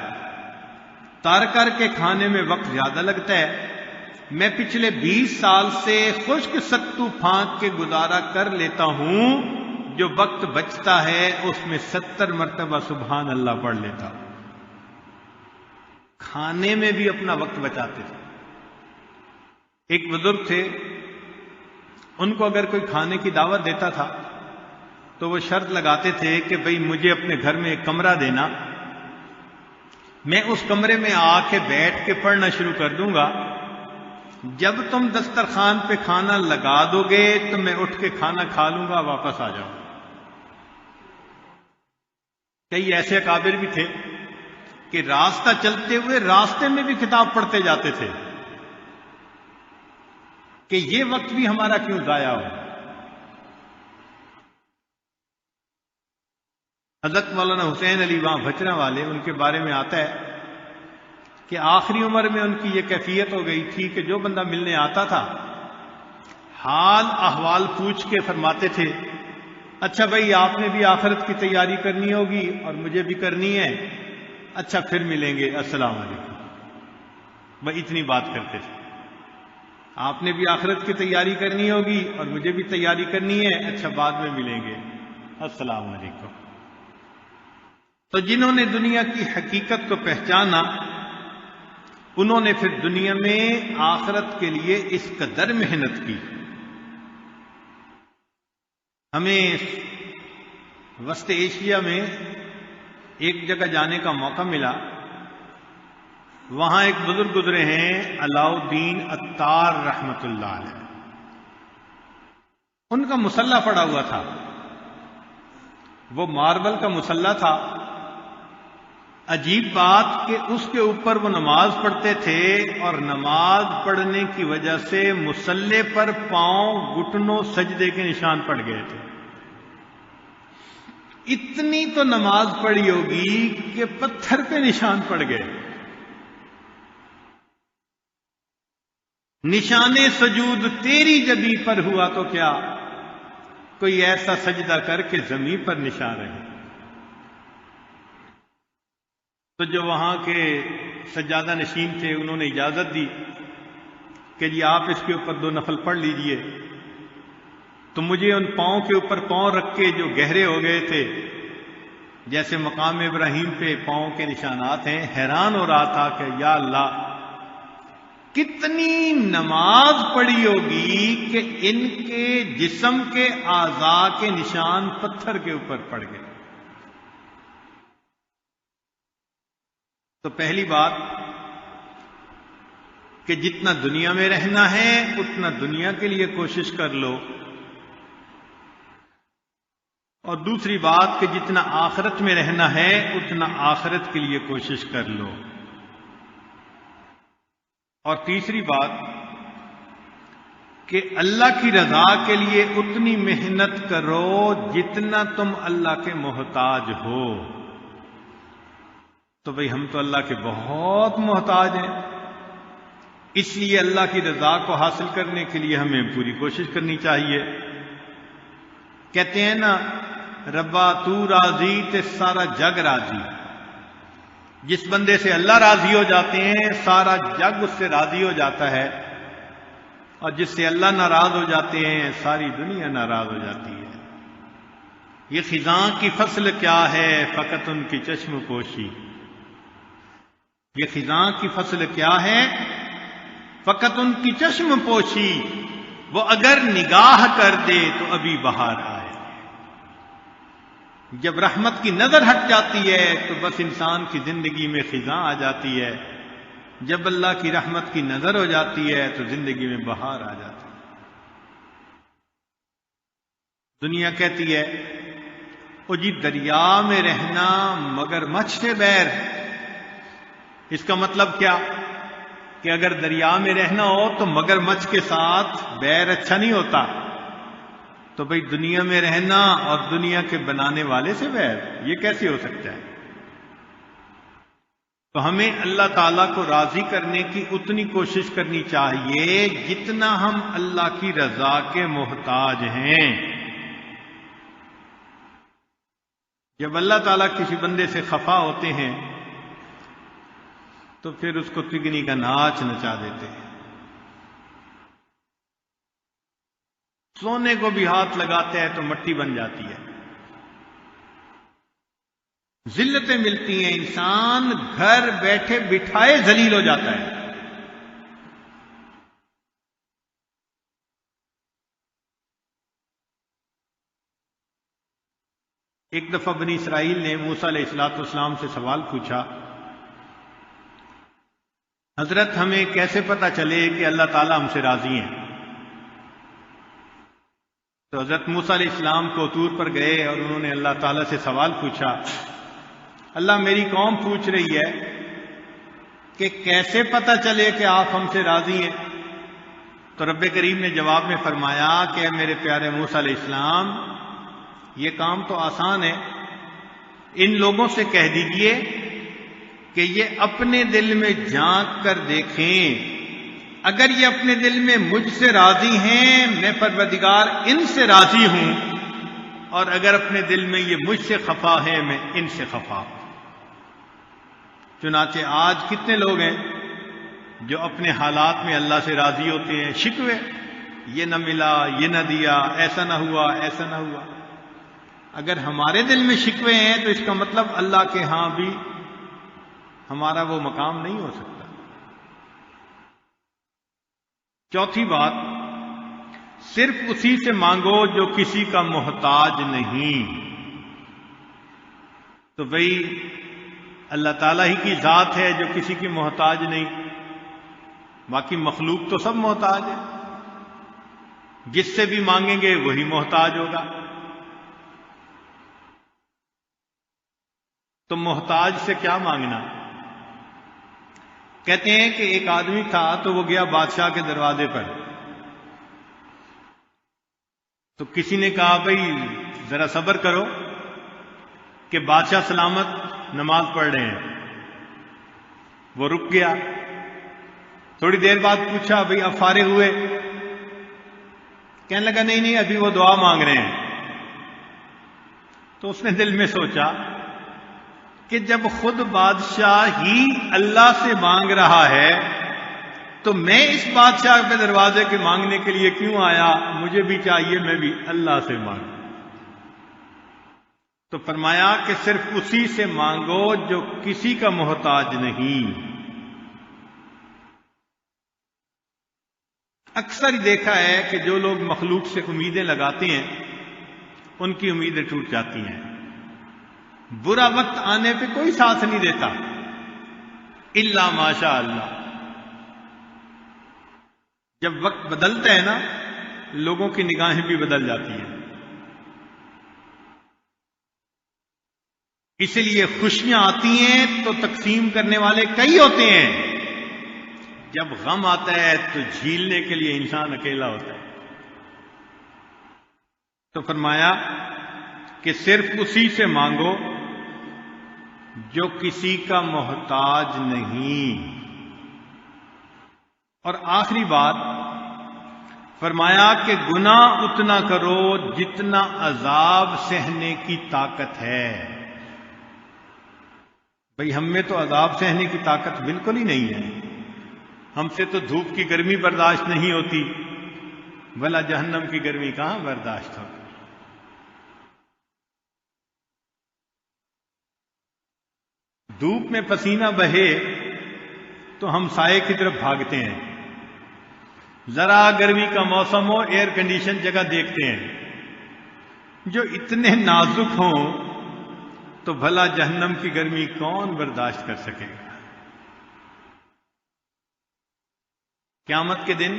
تر کر کے کھانے میں وقت زیادہ لگتا ہے، میں پچھلے 20 سال سے خشک ستو پھانک کے گزارا کر لیتا ہوں، جو وقت بچتا ہے اس میں 70 مرتبہ سبحان اللہ پڑھ لیتا ہوں۔ کھانے میں بھی اپنا وقت بچاتے تھے۔ ایک بزرگ تھے، ان کو اگر کوئی کھانے کی دعوت دیتا تھا تو وہ شرط لگاتے تھے کہ بھئی مجھے اپنے گھر میں ایک کمرہ دینا، میں اس کمرے میں آ کے بیٹھ کے پڑھنا شروع کر دوں گا، جب تم دسترخوان پہ کھانا لگا دو گے تو میں اٹھ کے کھانا کھا لوں گا، واپس آ جاؤں۔ کئی ایسے اکابر بھی تھے کہ راستہ چلتے ہوئے راستے میں بھی کتاب پڑھتے جاتے تھے کہ یہ وقت بھی ہمارا کیوں ضائع ہو۔ حضرت مولانا حسین علی وہاں بھچرا والے، ان کے بارے میں آتا ہے کہ آخری عمر میں ان کی یہ کیفیت ہو گئی تھی کہ جو بندہ ملنے آتا تھا حال احوال پوچھ کے فرماتے تھے اچھا بھائی آپ نے بھی آخرت کی تیاری کرنی ہوگی اور مجھے بھی کرنی ہے، اچھا پھر ملیں گے، السلام علیکم۔ بھائی اتنی بات کرتے تھے، آپ نے بھی آخرت کی تیاری کرنی ہوگی اور مجھے بھی تیاری کرنی ہے، اچھا بعد میں ملیں گے، السلام علیکم۔ تو جنہوں نے دنیا کی حقیقت کو پہچانا انہوں نے پھر دنیا میں آخرت کے لیے اس قدر محنت کی۔ ہمیں وسط ایشیا میں ایک جگہ جانے کا موقع ملا، وہاں ایک بزرگ گزرے ہیں علاؤ الدین عطار رحمت اللہ علیہ، ان کا مصلی پڑا ہوا تھا، وہ ماربل کا مصلی تھا۔ عجیب بات کہ اس کے اوپر وہ نماز پڑھتے تھے اور نماز پڑھنے کی وجہ سے مصلی پر پاؤں گھٹنوں سجدے کے نشان پڑ گئے تھے۔ اتنی تو نماز پڑھی ہوگی کہ پتھر پہ نشان پڑ گئے۔ نشان سجود تیری جبی پر ہوا تو کیا، کوئی ایسا سجدہ کر کے زمین پر نشان رہے۔ تو جو وہاں کے سجادہ نشین تھے انہوں نے اجازت دی کہ جی آپ اس کے اوپر 2 نفل پڑھ لیجئے۔ تو مجھے ان پاؤں کے اوپر پاؤں رکھ کے جو گہرے ہو گئے تھے جیسے مقام ابراہیم پہ پاؤں کے نشانات ہیں، حیران ہو رہا تھا کہ یا اللہ کتنی نماز پڑھی ہوگی کہ ان کے جسم کے اعضاء کے نشان پتھر کے اوپر پڑ گئے۔ تو پہلی بات کہ جتنا دنیا میں رہنا ہے اتنا دنیا کے لیے کوشش کر لو، اور دوسری بات کہ جتنا آخرت میں رہنا ہے اتنا آخرت کے لیے کوشش کر لو، اور تیسری بات کہ اللہ کی رضا کے لیے اتنی محنت کرو جتنا تم اللہ کے محتاج ہو۔ تو بھئی ہم تو اللہ کے بہت محتاج ہیں، اس لیے اللہ کی رضا کو حاصل کرنے کے لیے ہمیں پوری کوشش کرنی چاہیے۔ کہتے ہیں نا ربا تو راضی تے سارا جگ راضی۔ جس بندے سے اللہ راضی ہو جاتے ہیں سارا جگ اس سے راضی ہو جاتا ہے، اور جس سے اللہ ناراض ہو جاتے ہیں ساری دنیا ناراض ہو جاتی ہے۔ یہ خزاں کی فصل کیا ہے فقط ان کی چشم پوشی، یہ خزاں کی فصل کیا ہے فقط ان کی چشم پوشی، وہ اگر نگاہ کر دے تو ابھی بہار آئے۔ جب رحمت کی نظر ہٹ جاتی ہے تو بس انسان کی زندگی میں خزاں آ جاتی ہے، جب اللہ کی رحمت کی نظر ہو جاتی ہے تو زندگی میں بہار آ جاتی ہے۔ دنیا کہتی ہے او جی دریا میں رہنا مگر مچھ سے بیر۔ اس کا مطلب کیا کہ اگر دریا میں رہنا ہو تو مگر مچھ کے ساتھ بیر اچھا نہیں ہوتا، تو بھئی دنیا میں رہنا اور دنیا کے بنانے والے سے بیر، یہ کیسے ہو سکتا ہے؟ تو ہمیں اللہ تعالیٰ کو راضی کرنے کی اتنی کوشش کرنی چاہیے جتنا ہم اللہ کی رضا کے محتاج ہیں۔ جب اللہ تعالیٰ کسی بندے سے خفا ہوتے ہیں تو پھر اس کو تگنی کا ناچ نچا دیتے ہیں، سونے کو بھی ہاتھ لگاتے ہیں تو مٹی بن جاتی ہے، ذلتیں ملتی ہیں، انسان گھر بیٹھے بٹھائے ذلیل ہو جاتا ہے۔ ایک دفعہ بنی اسرائیل نے موسیٰ علیہ السلام سے سوال پوچھا، حضرت ہمیں کیسے پتہ چلے کہ اللہ تعالیٰ ہم سے راضی ہیں؟ تو حضرت موسیٰ علیہ السلام کو طور پر گئے اور انہوں نے اللہ تعالیٰ سے سوال پوچھا، اللہ میری قوم پوچھ رہی ہے کہ کیسے پتہ چلے کہ آپ ہم سے راضی ہیں؟ تو رب کریم نے جواب میں فرمایا کہ اے میرے پیارے موسیٰ علیہ السلام یہ کام تو آسان ہے، ان لوگوں سے کہہ دیجئے کہ یہ اپنے دل میں جھانک کر دیکھیں، اگر یہ اپنے دل میں مجھ سے راضی ہیں میں پروردگار ان سے راضی ہوں، اور اگر اپنے دل میں یہ مجھ سے خفا ہے میں ان سے خفا ہوں۔ چنانچہ آج کتنے لوگ ہیں جو اپنے حالات میں اللہ سے راضی ہوتے ہیں، شکوے، یہ نہ ملا، یہ نہ دیا، ایسا نہ ہوا، ایسا نہ ہوا۔ اگر ہمارے دل میں شکوے ہیں تو اس کا مطلب اللہ کے ہاں بھی ہمارا وہ مقام نہیں ہو سکتا۔ چوتھی بات، صرف اسی سے مانگو جو کسی کا محتاج نہیں۔ تو بھئی اللہ تعالیٰ ہی کی ذات ہے جو کسی کی محتاج نہیں، باقی مخلوق تو سب محتاج ہے، جس سے بھی مانگیں گے وہی محتاج ہوگا۔ تو محتاج سے کیا مانگنا؟ کہتے ہیں کہ ایک آدمی تھا تو وہ گیا بادشاہ کے دروازے پر، تو کسی نے کہا بھئی ذرا صبر کرو کہ بادشاہ سلامت نماز پڑھ رہے ہیں۔ وہ رک گیا، تھوڑی دیر بعد پوچھا بھئی اب فارغ ہوئے؟ کہنے لگا نہیں ابھی وہ دعا مانگ رہے ہیں۔ تو اس نے دل میں سوچا کہ جب خود بادشاہ ہی اللہ سے مانگ رہا ہے تو میں اس بادشاہ پہ دروازے کے مانگنے کے لیے کیوں آیا؟ مجھے بھی چاہیے میں بھی اللہ سے مانگوں۔ تو فرمایا کہ صرف اسی سے مانگو جو کسی کا محتاج نہیں۔ اکثر دیکھا ہے کہ جو لوگ مخلوق سے امیدیں لگاتے ہیں ان کی امیدیں ٹوٹ جاتی ہیں۔ برا وقت آنے پہ کوئی ساتھ نہیں دیتا الا ماشاء اللہ۔ جب وقت بدلتا ہے نا لوگوں کی نگاہیں بھی بدل جاتی ہیں۔ اس لیے خوشیاں آتی ہیں تو تقسیم کرنے والے کئی ہوتے ہیں، جب غم آتا ہے تو جھیلنے کے لیے انسان اکیلا ہوتا ہے۔ تو فرمایا کہ صرف اسی سے مانگو جو کسی کا محتاج نہیں۔ اور آخری بات فرمایا کہ گناہ اتنا کرو جتنا عذاب سہنے کی طاقت ہے۔ بھئی ہم میں تو عذاب سہنے کی طاقت بالکل ہی نہیں ہے، ہم سے تو دھوپ کی گرمی برداشت نہیں ہوتی، بھلا جہنم کی گرمی کہاں برداشت ہوتی۔ دھوپ میں پسینہ بہے تو ہم سائے کی طرف بھاگتے ہیں، ذرا گرمی کا موسم ہو ایئر کنڈیشن جگہ دیکھتے ہیں۔ جو اتنے نازک ہوں تو بھلا جہنم کی گرمی کون برداشت کر سکے گا؟ قیامت کے دن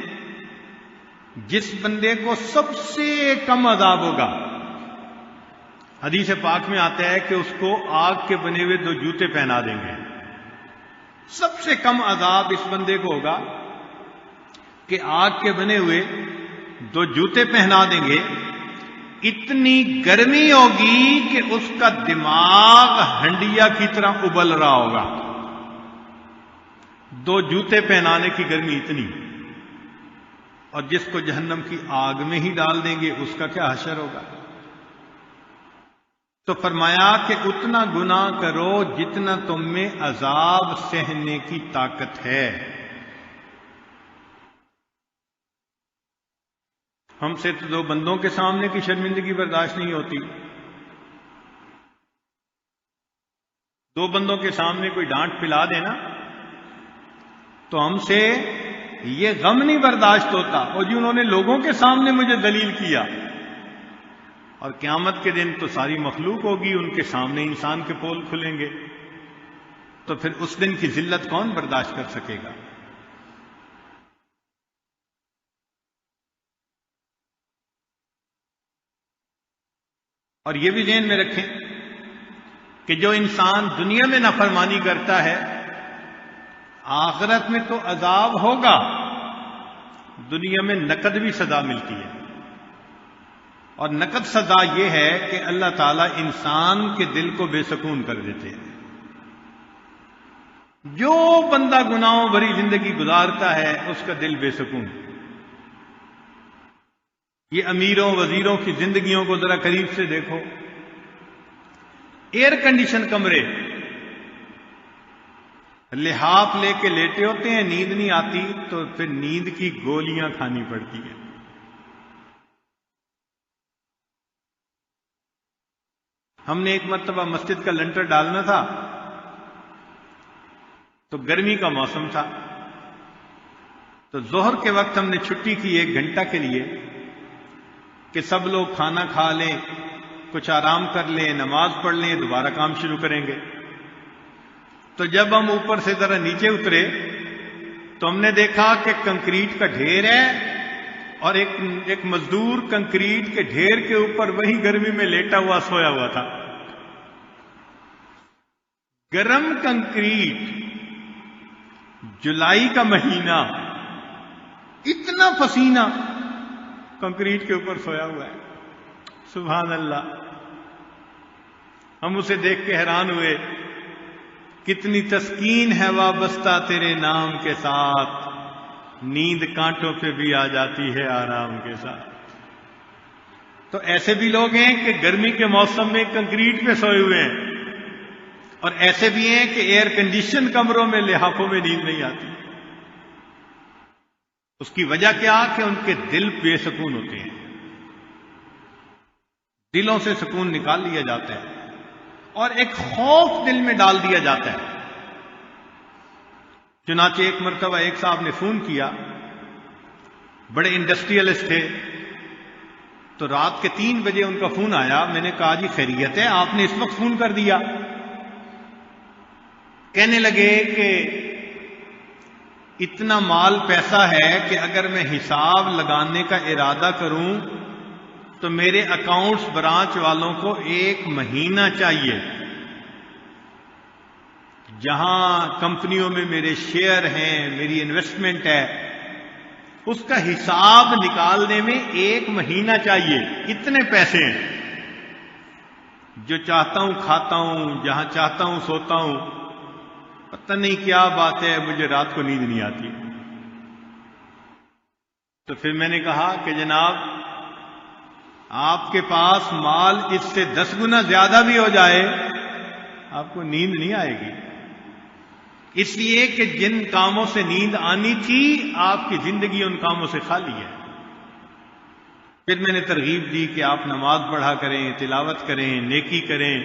جس بندے کو سب سے کم عذاب ہوگا، حدیث پاک میں آتا ہے کہ اس کو آگ کے بنے ہوئے 2 جوتے پہنا دیں گے۔ سب سے کم عذاب اس بندے کو ہوگا کہ آگ کے بنے ہوئے 2 جوتے پہنا دیں گے، اتنی گرمی ہوگی کہ اس کا دماغ ہنڈیا کی طرح ابل رہا ہوگا۔ 2 جوتے پہنانے کی گرمی اتنی، اور جس کو جہنم کی آگ میں ہی ڈال دیں گے اس کا کیا حشر ہوگا؟ تو فرمایا کہ اتنا گناہ کرو جتنا تم میں عذاب سہنے کی طاقت ہے۔ ہم سے تو 2 بندوں کے سامنے کی شرمندگی برداشت نہیں ہوتی، 2 بندوں کے سامنے کوئی ڈانٹ پلا دے نا تو ہم سے یہ غم نہیں برداشت ہوتا، اور جی انہوں نے لوگوں کے سامنے مجھے ذلیل کیا۔ اور قیامت کے دن تو ساری مخلوق ہوگی، ان کے سامنے انسان کے پول کھلیں گے، تو پھر اس دن کی ذلت کون برداشت کر سکے گا؟ اور یہ بھی ذہن میں رکھیں کہ جو انسان دنیا میں نافرمانی کرتا ہے آخرت میں تو عذاب ہوگا، دنیا میں نقد بھی سزا ملتی ہے۔ اور نقد سزا یہ ہے کہ اللہ تعالیٰ انسان کے دل کو بے سکون کر دیتے ہیں۔ جو بندہ گناہوں بھری زندگی گزارتا ہے اس کا دل بے سکون۔ یہ امیروں وزیروں کی زندگیوں کو ذرا قریب سے دیکھو، ایئر کنڈیشن کمرے، لحاف لے کے لیٹے ہوتے ہیں، نیند نہیں آتی تو پھر نیند کی گولیاں کھانی پڑتی ہیں۔ ہم نے ایک مرتبہ مسجد کا لنٹر ڈالنا تھا تو گرمی کا موسم تھا، تو ظہر کے وقت ہم نے چھٹی کی 1 گھنٹہ کے لیے کہ سب لوگ کھانا کھا لیں، کچھ آرام کر لیں، نماز پڑھ لیں، دوبارہ کام شروع کریں گے۔ تو جب ہم اوپر سے ذرا نیچے اترے تو ہم نے دیکھا کہ کنکریٹ کا ڈھیر ہے اور ایک مزدور کنکریٹ کے ڈھیر کے اوپر وہی گرمی میں لیٹا ہوا سویا ہوا تھا۔ گرم کنکریٹ، جولائی کا مہینہ، اتنا پسینہ، کنکریٹ کے اوپر سویا ہوا ہے۔ سبحان اللہ، ہم اسے دیکھ کے حیران ہوئے، کتنی تسکین ہے وابستہ تیرے نام کے ساتھ، نیند کانٹوں پہ بھی آ جاتی ہے آرام کے ساتھ۔ تو ایسے بھی لوگ ہیں کہ گرمی کے موسم میں کنکریٹ پہ سوئے ہوئے ہیں، اور ایسے بھی ہیں کہ ایئر کنڈیشن کمروں میں لحافوں میں نیند نہیں آتی۔ اس کی وجہ کیا کہ ان کے دل بے سکون ہوتے ہیں، دلوں سے سکون نکال لیا جاتا ہے اور ایک خوف دل میں ڈال دیا جاتا ہے۔ چنانچہ ایک مرتبہ ایک صاحب نے فون کیا، بڑے انڈسٹریلسٹ تھے، تو رات کے 3 بجے ان کا فون آیا۔ میں نے کہا جی خیریت ہے، آپ نے اس وقت فون کر دیا؟ کہنے لگے کہ اتنا مال پیسہ ہے کہ اگر میں حساب لگانے کا ارادہ کروں تو میرے اکاؤنٹس برانچ والوں کو 1 مہینہ چاہیے، جہاں کمپنیوں میں میرے شیئر ہیں، میری انویسٹمنٹ ہے، اس کا حساب نکالنے میں 1 مہینہ چاہیے۔ اتنے پیسے ہیں، جو چاہتا ہوں کھاتا ہوں، جہاں چاہتا ہوں سوتا ہوں، پتہ نہیں کیا بات ہے، مجھے رات کو نیند نہیں آتی۔ تو پھر میں نے کہا کہ جناب آپ کے پاس مال اس سے 10 گنا زیادہ بھی ہو جائے، آپ کو نیند نہیں آئے گی، اس لیے کہ جن کاموں سے نیند آنی تھی آپ کی زندگی ان کاموں سے خالی ہے۔ پھر میں نے ترغیب دی کہ آپ نماز پڑھا کریں، تلاوت کریں، نیکی کریں۔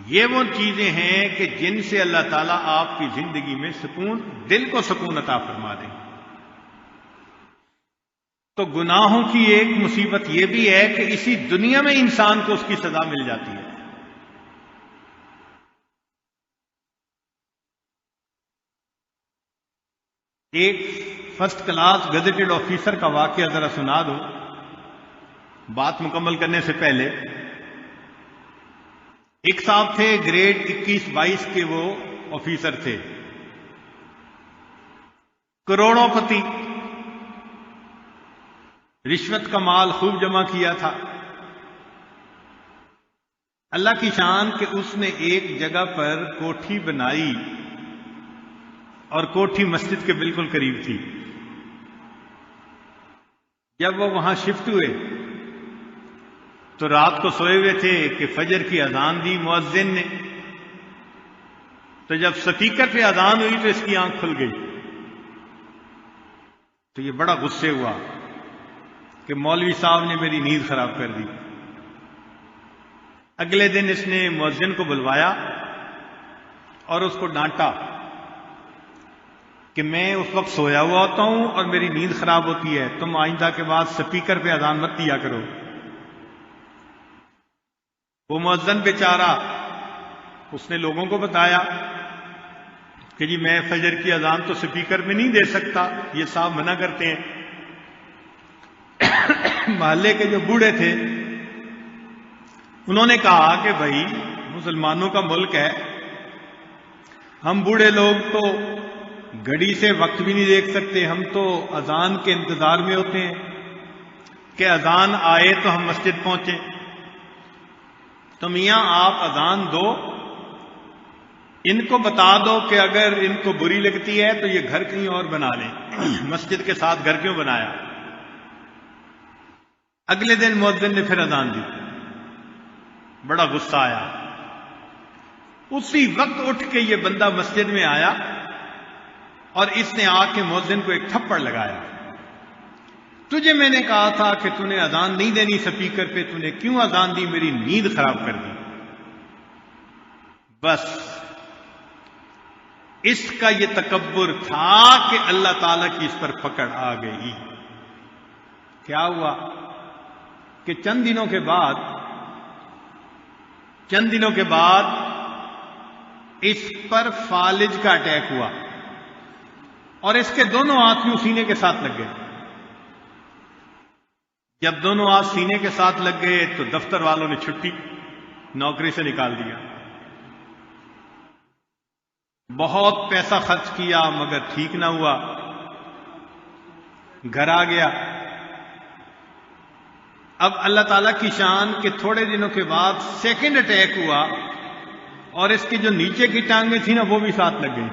یہ وہ چیزیں ہیں کہ جن سے اللہ تعالیٰ آپ کی زندگی میں سکون، دل کو سکون عطا فرما دیں۔ تو گناہوں کی ایک مصیبت یہ بھی ہے کہ اسی دنیا میں انسان کو اس کی سزا مل جاتی ہے۔ ایک فرسٹ کلاس گزٹڈ آفیسر کا واقعہ ذرا سنا دو بات مکمل کرنے سے پہلے۔ ایک صاحب تھے، گریڈ 21-22 کے وہ آفیسر تھے، کروڑوں پتی، رشوت کا مال خوب جمع کیا تھا۔ اللہ کی شان کہ اس نے ایک جگہ پر کوٹھی بنائی اور کوٹھی مسجد کے بالکل قریب تھی۔ جب وہ وہاں شفٹ ہوئے تو رات کو سوئے ہوئے تھے کہ فجر کی اذان دی مؤذن نے، تو جب سپیکر پہ اذان ہوئی تو اس کی آنکھ کھل گئی۔ تو یہ بڑا غصے ہوا کہ مولوی صاحب نے میری نیند خراب کر دی۔ اگلے دن اس نے مؤذن کو بلوایا اور اس کو ڈانٹا کہ میں اس وقت سویا ہوا ہوتا ہوں اور میری نیند خراب ہوتی ہے، تم آئندہ کے بعد سپیکر پہ اذان مت دیا کرو۔ وہ مؤذن بیچارہ، اس نے لوگوں کو بتایا کہ جی میں فجر کی اذان تو سپیکر میں نہیں دے سکتا، یہ صاحب منع کرتے ہیں۔ محلے کے جو بوڑھے تھے انہوں نے کہا کہ بھائی مسلمانوں کا ملک ہے، ہم بوڑھے لوگ تو گھڑی سے وقت بھی نہیں دیکھ سکتے، ہم تو اذان کے انتظار میں ہوتے ہیں کہ اذان آئے تو ہم مسجد پہنچیں۔ تو میاں آپ اذان دو، ان کو بتا دو کہ اگر ان کو بری لگتی ہے تو یہ گھر کہیں اور بنا لیں، مسجد کے ساتھ گھر کیوں بنایا۔ اگلے دن مؤذن نے پھر اذان دی، بڑا غصہ آیا۔ اسی وقت اٹھ کے یہ بندہ مسجد میں آیا اور اس نے آ کے مؤذن کو ایک تھپڑ لگایا۔ تجھے میں نے کہا تھا کہ تو نے اذان نہیں دینی سپیکر پہ، تو نے کیوں اذان دی، میری نیند خراب کر دی۔ بس اس کا یہ تکبر تھا کہ اللہ تعالیٰ کی اس پر پکڑ آ گئی۔ کیا ہوا کہ چند دنوں کے بعد اس پر فالج کا اٹیک ہوا اور اس کے دونوں ہاتھ یوں سینے کے ساتھ لگ گئے۔ جب دونوں ہاتھ سینے کے ساتھ لگ گئے تو دفتر والوں نے چھٹی، نوکری سے نکال دیا۔ بہت پیسہ خرچ کیا مگر ٹھیک نہ ہوا، گھر آ گیا۔ اب اللہ تعالیٰ کی شان کہ تھوڑے دنوں کے بعد سیکنڈ اٹیک ہوا اور اس کی جو نیچے کی ٹانگیں تھیں نا وہ بھی ساتھ لگ گئی۔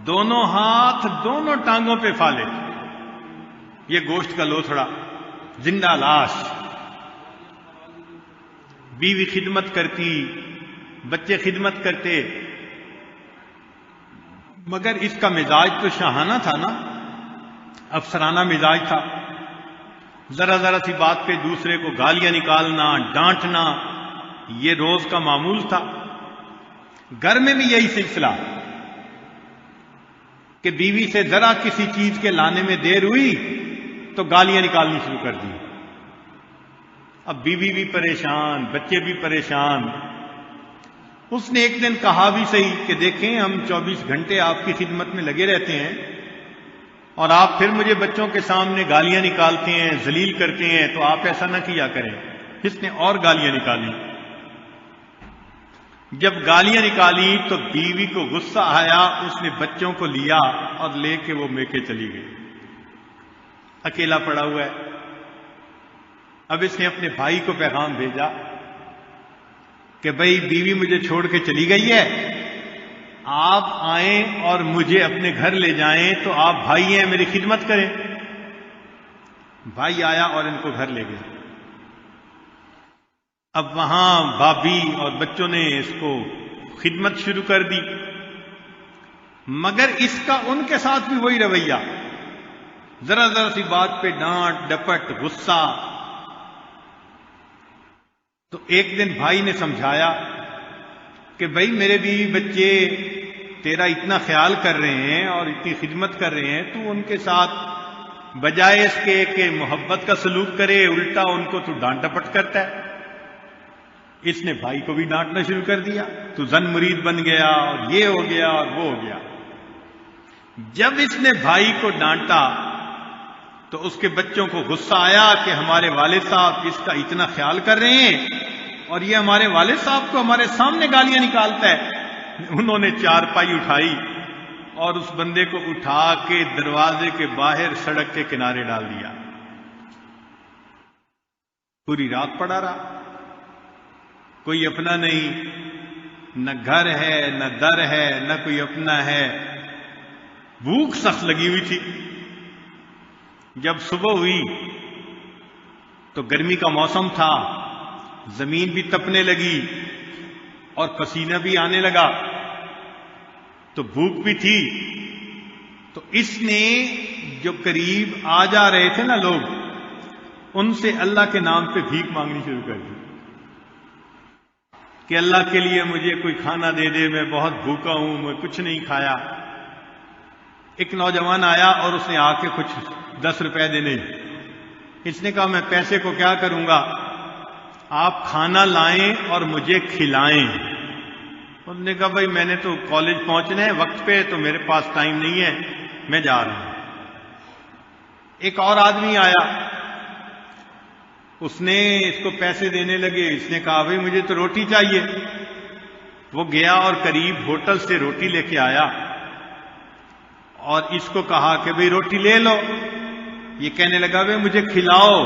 دونوں ہاتھ دونوں ٹانگوں پہ پھالے، یہ گوشت کا لوتھڑا، زندہ لاش۔ بیوی خدمت کرتی، بچے خدمت کرتے، مگر اس کا مزاج تو شاہانہ تھا نا، افسرانہ مزاج تھا۔ ذرا ذرا سی بات پہ دوسرے کو گالیاں نکالنا، ڈانٹنا، یہ روز کا معمول تھا۔ گھر میں بھی یہی سلسلہ کہ بیوی سے ذرا کسی چیز کے لانے میں دیر ہوئی تو گالیاں نکالنی شروع کر دی۔ اب بیوی بھی پریشان، بچے بھی پریشان۔ اس نے ایک دن کہا بھی صحیح کہ دیکھیں ہم 24 گھنٹے آپ کی خدمت میں لگے رہتے ہیں اور آپ پھر مجھے بچوں کے سامنے گالیاں نکالتے ہیں، ذلیل کرتے ہیں، تو آپ ایسا نہ کیا کریں۔ اس نے اور گالیاں نکالی۔ جب گالیاں نکالی تو بیوی کو غصہ آیا، اس نے بچوں کو لیا اور لے کے وہ میکے چلی گئی۔ اکیلا پڑا ہوا ہے۔ اب اس نے اپنے بھائی کو پیغام بھیجا کہ بھئی بیوی مجھے چھوڑ کے چلی گئی ہے، آپ آئیں اور مجھے اپنے گھر لے جائیں، تو آپ بھائی ہیں میری خدمت کریں۔ بھائی آیا اور ان کو گھر لے گیا۔ اب وہاں بھابھی اور بچوں نے اس کو خدمت شروع کر دی، مگر اس کا ان کے ساتھ بھی وہی رویہ، ذرا ذرا سی بات پہ ڈانٹ ڈپٹ، غصہ۔ تو ایک دن بھائی نے سمجھایا کہ بھائی میرے بیوی بچے تیرا اتنا خیال کر رہے ہیں اور اتنی خدمت کر رہے ہیں، تو ان کے ساتھ بجائے اس کے کہ محبت کا سلوک کرے، الٹا ان کو تو ڈانٹ ڈپٹ کرتا ہے۔ اس نے بھائی کو بھی ڈانٹنا شروع کر دیا، تو زن مرید بن گیا اور یہ ہو گیا اور وہ ہو گیا۔ جب اس نے بھائی کو ڈانٹا تو اس کے بچوں کو غصہ آیا کہ ہمارے والد صاحب اس کا اتنا خیال کر رہے ہیں اور یہ ہمارے والد صاحب کو ہمارے سامنے گالیاں نکالتا ہے۔ انہوں نے چارپائی اٹھائی اور اس بندے کو اٹھا کے دروازے کے باہر سڑک کے کنارے ڈال دیا۔ پوری رات پڑا رہا، کوئی اپنا نہیں، نہ گھر ہے نہ در ہے نہ کوئی اپنا ہے، بھوک سخت لگی ہوئی تھی۔ جب صبح ہوئی تو گرمی کا موسم تھا، زمین بھی تپنے لگی اور پسینہ بھی آنے لگا، تو بھوک بھی تھی۔ تو اس نے جو قریب آ جا رہے تھے نا لوگ، ان سے اللہ کے نام پہ بھیک مانگنی شروع کر دی کہ اللہ کے لیے مجھے کوئی کھانا دے دے، میں بہت بھوکا ہوں، میں کچھ نہیں کھایا۔ ایک نوجوان آیا اور اس نے آ کے کچھ 10 روپے دینے۔ اس نے کہا میں پیسے کو کیا کروں گا، آپ کھانا لائیں اور مجھے کھلائیں۔ اس نے کہا بھائی میں نے تو کالج پہنچنا ہے وقت پہ، تو میرے پاس ٹائم نہیں ہے، میں جا رہا ہوں۔ ایک اور آدمی آیا، اس نے اس کو پیسے دینے لگے۔ اس نے کہا بھائی مجھے تو روٹی چاہیے۔ وہ گیا اور قریب ہوٹل سے روٹی لے کے آیا اور اس کو کہا کہ بھئی روٹی لے لو۔ یہ کہنے لگا بھئی مجھے کھلاؤ۔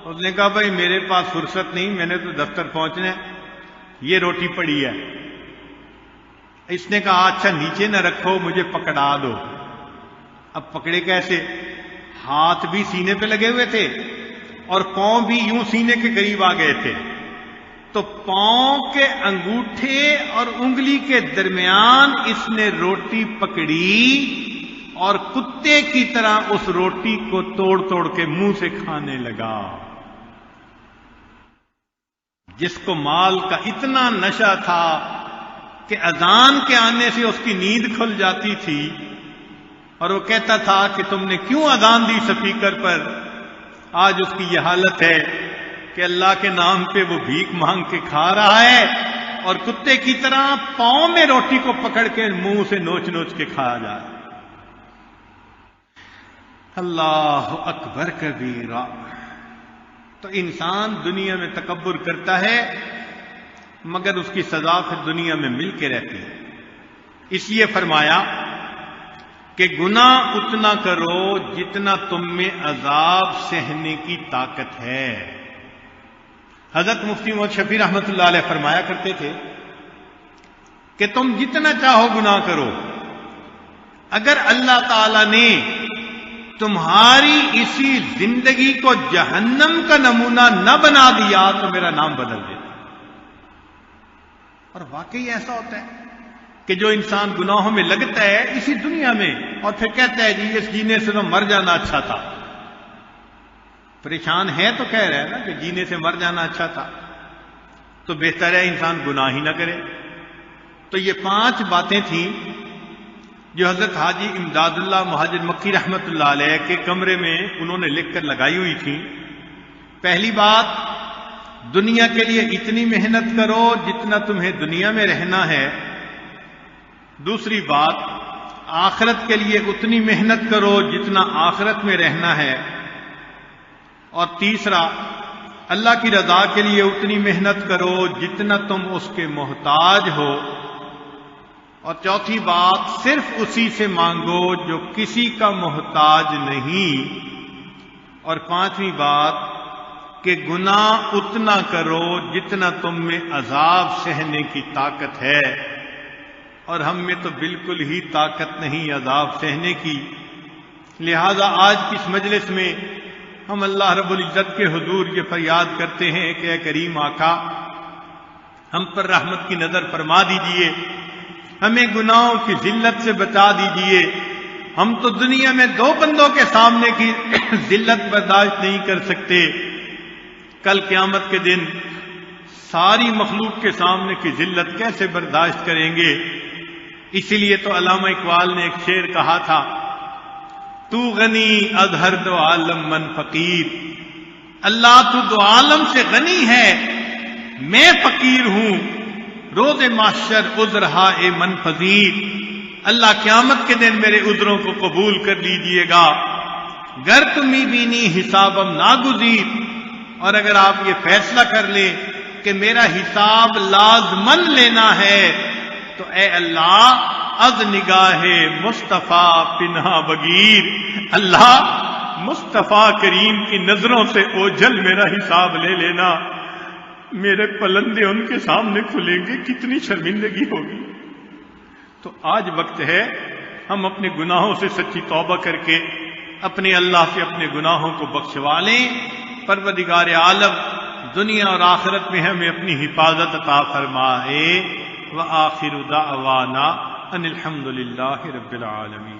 اس نے کہا بھئی میرے پاس فرصت نہیں، میں نے تو دفتر پہنچنا ہے، یہ روٹی پڑی ہے۔ اس نے کہا اچھا نیچے نہ رکھو، مجھے پکڑا دو۔ اب پکڑے کیسے؟ ہاتھ بھی سینے پہ لگے ہوئے تھے اور پاؤں بھی یوں سینے کے قریب آ گئے تھے، تو پاؤں کے انگوٹھے اور انگلی کے درمیان اس نے روٹی پکڑی اور کتے کی طرح اس روٹی کو توڑ توڑ کے منہ سے کھانے لگا۔ جس کو مال کا اتنا نشہ تھا کہ اذان کے آنے سے اس کی نیند کھل جاتی تھی، اور وہ کہتا تھا کہ تم نے کیوں اذان دی سپیکر پر، آج اس کی یہ حالت ہے کہ اللہ کے نام پہ وہ بھیک مانگ کے کھا رہا ہے اور کتے کی طرح پاؤں میں روٹی کو پکڑ کے منہ سے نوچ نوچ کے کھایا جا رہا ہے۔ اللہ اکبر کبیرہ۔ تو انسان دنیا میں تکبر کرتا ہے مگر اس کی سزا پھر دنیا میں مل کے رہتی ہے۔ اس لیے فرمایا کہ گناہ اتنا کرو جتنا تم میں عذاب سہنے کی طاقت ہے۔ حضرت مفتی محمد شفیع رحمۃ اللہ علیہ فرمایا کرتے تھے کہ تم جتنا چاہو گناہ کرو، اگر اللہ تعالی نے تمہاری اسی زندگی کو جہنم کا نمونہ نہ بنا دیا تو میرا نام بدل دیتا۔ اور واقعی ایسا ہوتا ہے کہ جو انسان گناہوں میں لگتا ہے اسی دنیا میں اور پھر کہتا ہے جی اس جینے سے تو مر جانا اچھا تھا، پریشان ہے تو کہہ رہا ہے نا کہ جینے سے مر جانا اچھا تھا، تو بہتر ہے انسان گناہ ہی نہ کرے۔ تو یہ 5 باتیں تھیں جو حضرت حاجی امداد اللہ مہاجر مکی رحمت اللہ علیہ کے کمرے میں انہوں نے لکھ کر لگائی ہوئی تھیں۔ پہلی بات، دنیا کے لیے اتنی محنت کرو جتنا تمہیں دنیا میں رہنا ہے۔ دوسری بات، آخرت کے لیے اتنی محنت کرو جتنا آخرت میں رہنا ہے۔ اور تیسرا، اللہ کی رضا کے لیے اتنی محنت کرو جتنا تم اس کے محتاج ہو۔ اور چوتھی بات، صرف اسی سے مانگو جو کسی کا محتاج نہیں۔ اور 5ویں بات کہ گناہ اتنا کرو جتنا تم میں عذاب سہنے کی طاقت ہے، اور ہم میں تو بالکل ہی طاقت نہیں عذاب سہنے کی۔ لہذا آج کی اس مجلس میں ہم اللہ رب العزت کے حضور یہ فریاد کرتے ہیں کہ اے کریم آقا، ہم پر رحمت کی نظر فرما دیجئے، ہمیں گناہوں کی ذلت سے بچا دیجئے۔ ہم تو دنیا میں 2 بندوں کے سامنے کی ذلت برداشت نہیں کر سکتے، کل قیامت کے دن ساری مخلوق کے سامنے کی ذلت کیسے برداشت کریں گے؟ اسی لیے تو علامہ اقبال نے ایک شعر کہا تھا، تو غنی از ہر 2 عالم من فقیر۔ اللہ تو 2 عالم سے غنی ہے، میں فقیر ہوں، روز محشر عذرہائے من پذیر۔ اللہ قیامت کے دن میرے عذروں کو قبول کر لیجئے گا۔ گر تمی بینی حسابم ناگزیر، اور اگر آپ یہ فیصلہ کر لیں کہ میرا حساب لازمن لینا ہے تو اے اللہ از نگاہ مصطفیٰ پنہا بگیر، اللہ مصطفیٰ کریم کی نظروں سے اوجھل میرا حساب لے لینا۔ میرے پلندے ان کے سامنے کھلیں گے، کتنی شرمندگی ہوگی۔ تو آج وقت ہے ہم اپنے گناہوں سے سچی توبہ کر کے اپنے اللہ سے اپنے گناہوں کو بخشوا لیں۔ پروردگار عالم دنیا اور آخرت میں ہمیں اپنی حفاظت عطا فرمائے۔ وآخر دعوانا ان الحمد للہ رب العالمین۔